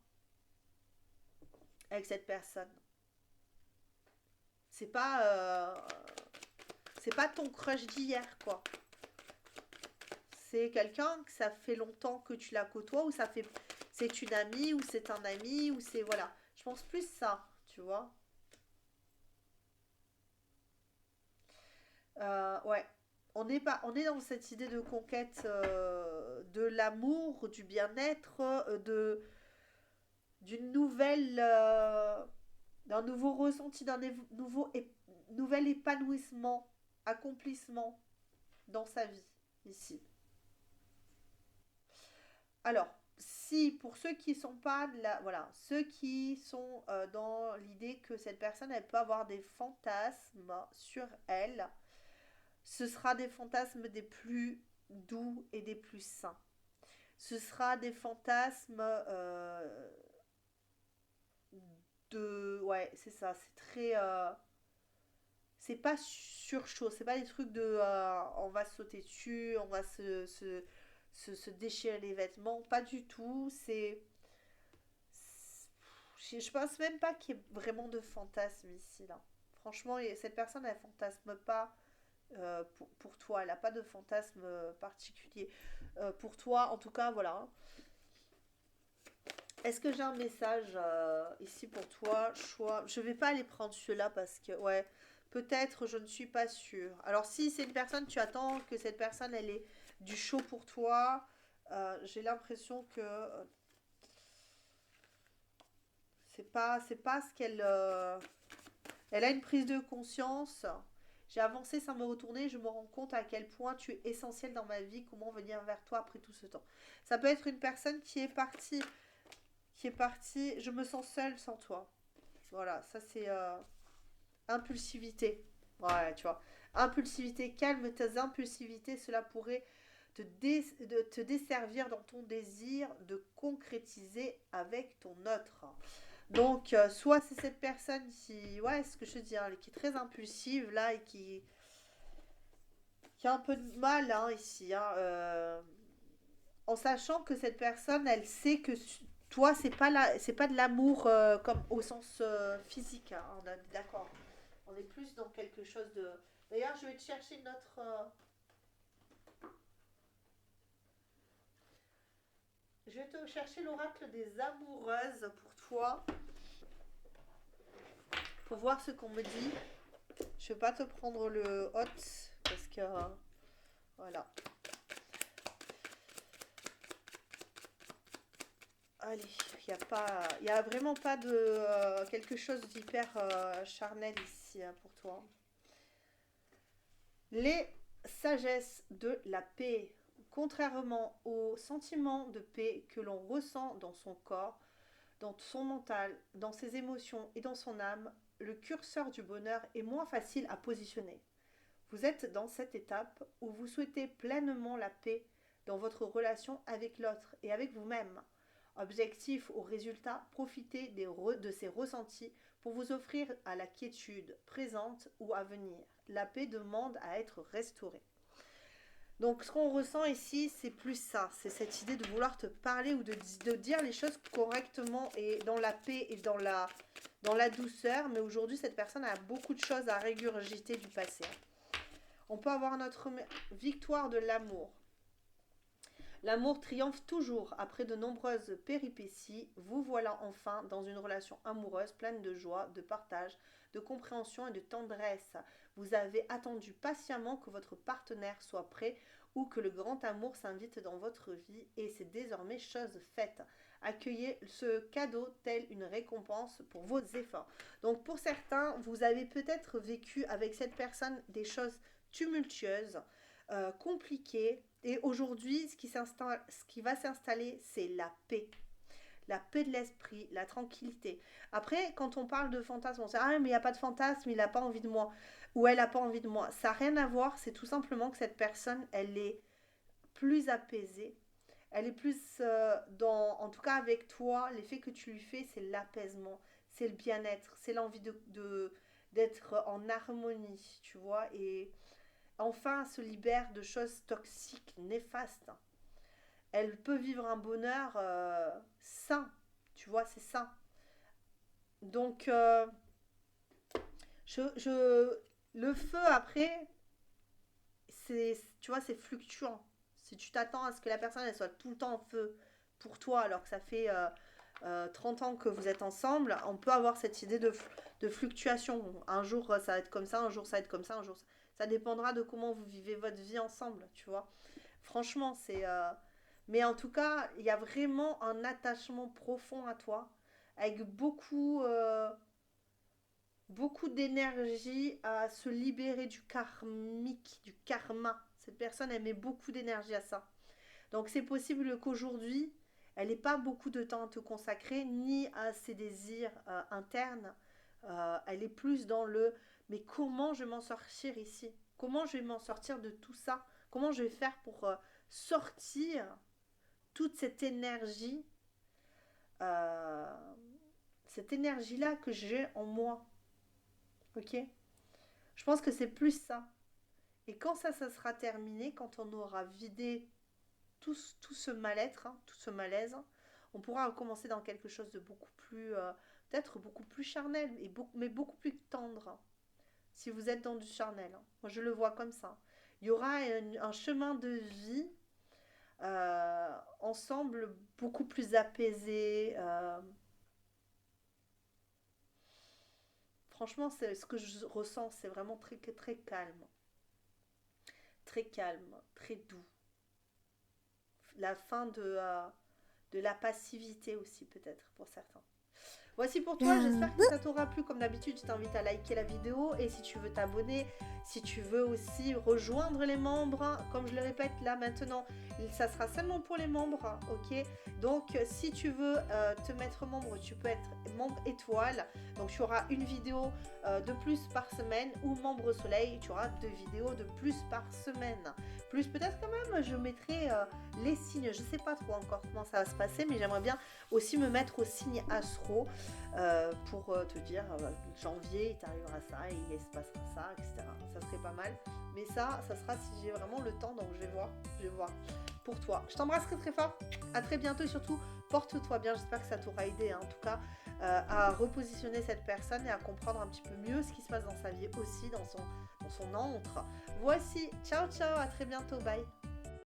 avec cette personne. C'est pas, euh, c'est pas ton crush d'hier, quoi. C'est quelqu'un que ça fait longtemps que tu la côtoies, ou c'est une amie, ou c'est un ami, ou c'est, voilà. Je pense plus ça, tu vois. Ouais. On est dans cette idée de conquête de l'amour, du bien-être, d'une d'un nouveau ressenti, nouvel épanouissement, accomplissement dans sa vie ici. Alors, si pour ceux qui sont pas là, voilà, ceux qui sont dans l'idée que cette personne elle peut avoir des fantasmes sur elle, ce sera des fantasmes des plus doux et des plus sains. Ce sera des fantasmes ouais, c'est ça, c'est très. C'est pas sur chaud, c'est pas des trucs de. On va se sauter dessus, on va se déchirer les vêtements, pas du tout. Je pense même pas qu'il y ait vraiment de fantasme ici, là. Franchement, cette personne, elle fantasme pas pour toi. Elle n'a pas de fantasme particulier pour toi. En tout cas, voilà. Est-ce que j'ai un message ici pour toi? Choix. Je vais pas aller prendre celui-là parce que, ouais, peut-être, je ne suis pas sûre. Alors, si c'est une personne, tu attends que cette personne, elle ait du chaud pour toi. J'ai l'impression que c'est pas ce qu'elle. Elle a une prise de conscience. J'ai avancé sans me retourner, je me rends compte à quel point tu es essentiel dans ma vie, comment venir vers toi après tout ce temps. Ça peut être une personne qui est partie, je me sens seule sans toi. Voilà, ça c'est impulsivité. Ouais, tu vois. Impulsivité, calme tes impulsivités, cela pourrait te desservir dans ton désir de concrétiser avec ton autre. Donc, soit c'est cette personne qui, ouais, ce que je te dis, hein, qui est très impulsive là et qui a un peu de mal hein, ici, hein, en sachant que cette personne, elle sait que toi, c'est pas de l'amour comme au sens physique, hein, on est d'accord. On est plus dans quelque chose de. D'ailleurs, je vais te chercher notre. Je vais te chercher l'oracle des amoureuses pour toi, pour voir ce qu'on me dit. Je vais pas te prendre le hot parce que voilà. Allez, il y a vraiment pas de quelque chose d'hyper charnel ici hein, pour toi. Les sagesses de la paix, contrairement aux sentiments de paix que l'on ressent dans son corps, dans son mental, dans ses émotions et dans son âme, le curseur du bonheur est moins facile à positionner. Vous êtes dans cette étape où vous souhaitez pleinement la paix dans votre relation avec l'autre et avec vous-même. Objectif au résultat, profitez de ces ressentis pour vous offrir à la quiétude présente ou à venir. La paix demande à être restaurée. Donc ce qu'on ressent ici, c'est plus ça, c'est cette idée de vouloir te parler ou de dire les choses correctement et dans la paix et dans la douceur, mais aujourd'hui cette personne a beaucoup de choses à régurgiter du passé. On peut avoir notre victoire de l'amour. L'amour triomphe toujours après de nombreuses péripéties. Vous voilà enfin dans une relation amoureuse pleine de joie, de partage, de compréhension et de tendresse. Vous avez attendu patiemment que votre partenaire soit prêt ou que le grand amour s'invite dans votre vie et c'est désormais chose faite. Accueillez ce cadeau tel une récompense pour vos efforts. Donc pour certains, vous avez peut-être vécu avec cette personne des choses tumultueuses, compliquées, et aujourd'hui, ce qui va s'installer, c'est la paix. La paix de l'esprit, la tranquillité. Après, quand on parle de fantasme, on se dit ah, mais il n'y a pas de fantasme, il n'a pas envie de moi. Ou elle n'a pas envie de moi. Ça n'a rien à voir, c'est tout simplement que cette personne, elle est plus apaisée. Elle est plus en tout cas avec toi, l'effet que tu lui fais, c'est l'apaisement, c'est le bien-être, c'est l'envie d'être en harmonie, tu vois. Et enfin, elle se libère de choses toxiques, néfastes. Elle peut vivre un bonheur sain, tu vois, c'est sain. Donc, le feu après, tu vois, c'est fluctuant. Si tu t'attends à ce que la personne elle soit tout le temps en feu pour toi, alors que ça fait 30 ans que vous êtes ensemble, on peut avoir cette idée de fluctuation. Un jour ça va être comme ça, un jour ça va être comme ça, un jour ça dépendra de comment vous vivez votre vie ensemble, tu vois. Franchement, c'est. Mais en tout cas, il y a vraiment un attachement profond à toi, avec beaucoup d'énergie à se libérer du karmique, du karma. Cette personne, elle met beaucoup d'énergie à ça. Donc c'est possible qu'aujourd'hui, elle n'ait pas beaucoup de temps à te consacrer, ni à ses désirs internes. Elle est plus dans le mais comment je vais m'en sortir ici? Comment je vais m'en sortir de tout ça? Comment je vais faire pour sortir toute euh, cette énergie-là que j'ai en moi? Ok. Je pense que c'est plus ça. Et quand ça sera terminé, quand on aura vidé tout ce mal-être, hein, tout ce malaise, On pourra recommencer dans quelque chose de beaucoup plus, peut-être beaucoup plus charnel, mais beaucoup plus tendre. Si vous êtes dans du charnel, hein. Moi, je le vois comme ça. Il y aura un chemin de vie ensemble beaucoup plus apaisé. Franchement, c'est ce que je ressens, c'est vraiment très, très calme, très doux. La fin de la passivité aussi, peut-être, pour certains. Voici pour toi, j'espère que ça t'aura plu. Comme d'habitude, je t'invite à liker la vidéo et si tu veux t'abonner, si tu veux aussi rejoindre les membres, hein, comme je le répète là maintenant, ça sera seulement pour les membres, hein, ok? Donc si tu veux te mettre membre, tu peux être membre étoile. Donc tu auras une vidéo de plus par semaine ou membre soleil, tu auras 2 vidéos de plus par semaine. Plus peut-être quand même, je mettrai les signes, je sais pas trop encore comment ça va se passer, mais j'aimerais bien aussi me mettre au signe astro pour te dire janvier il t'arrivera ça, il se passera ça, etc. Ça serait pas mal, mais ça sera si j'ai vraiment le temps, donc je vais voir pour toi. Je t'embrasse très très fort, à très bientôt et surtout porte-toi bien, j'espère que ça t'aura aidé hein, en tout cas à repositionner cette personne et à comprendre un petit peu mieux ce qui se passe dans sa vie aussi, dans son antre. Voici, ciao ciao, à très bientôt, bye.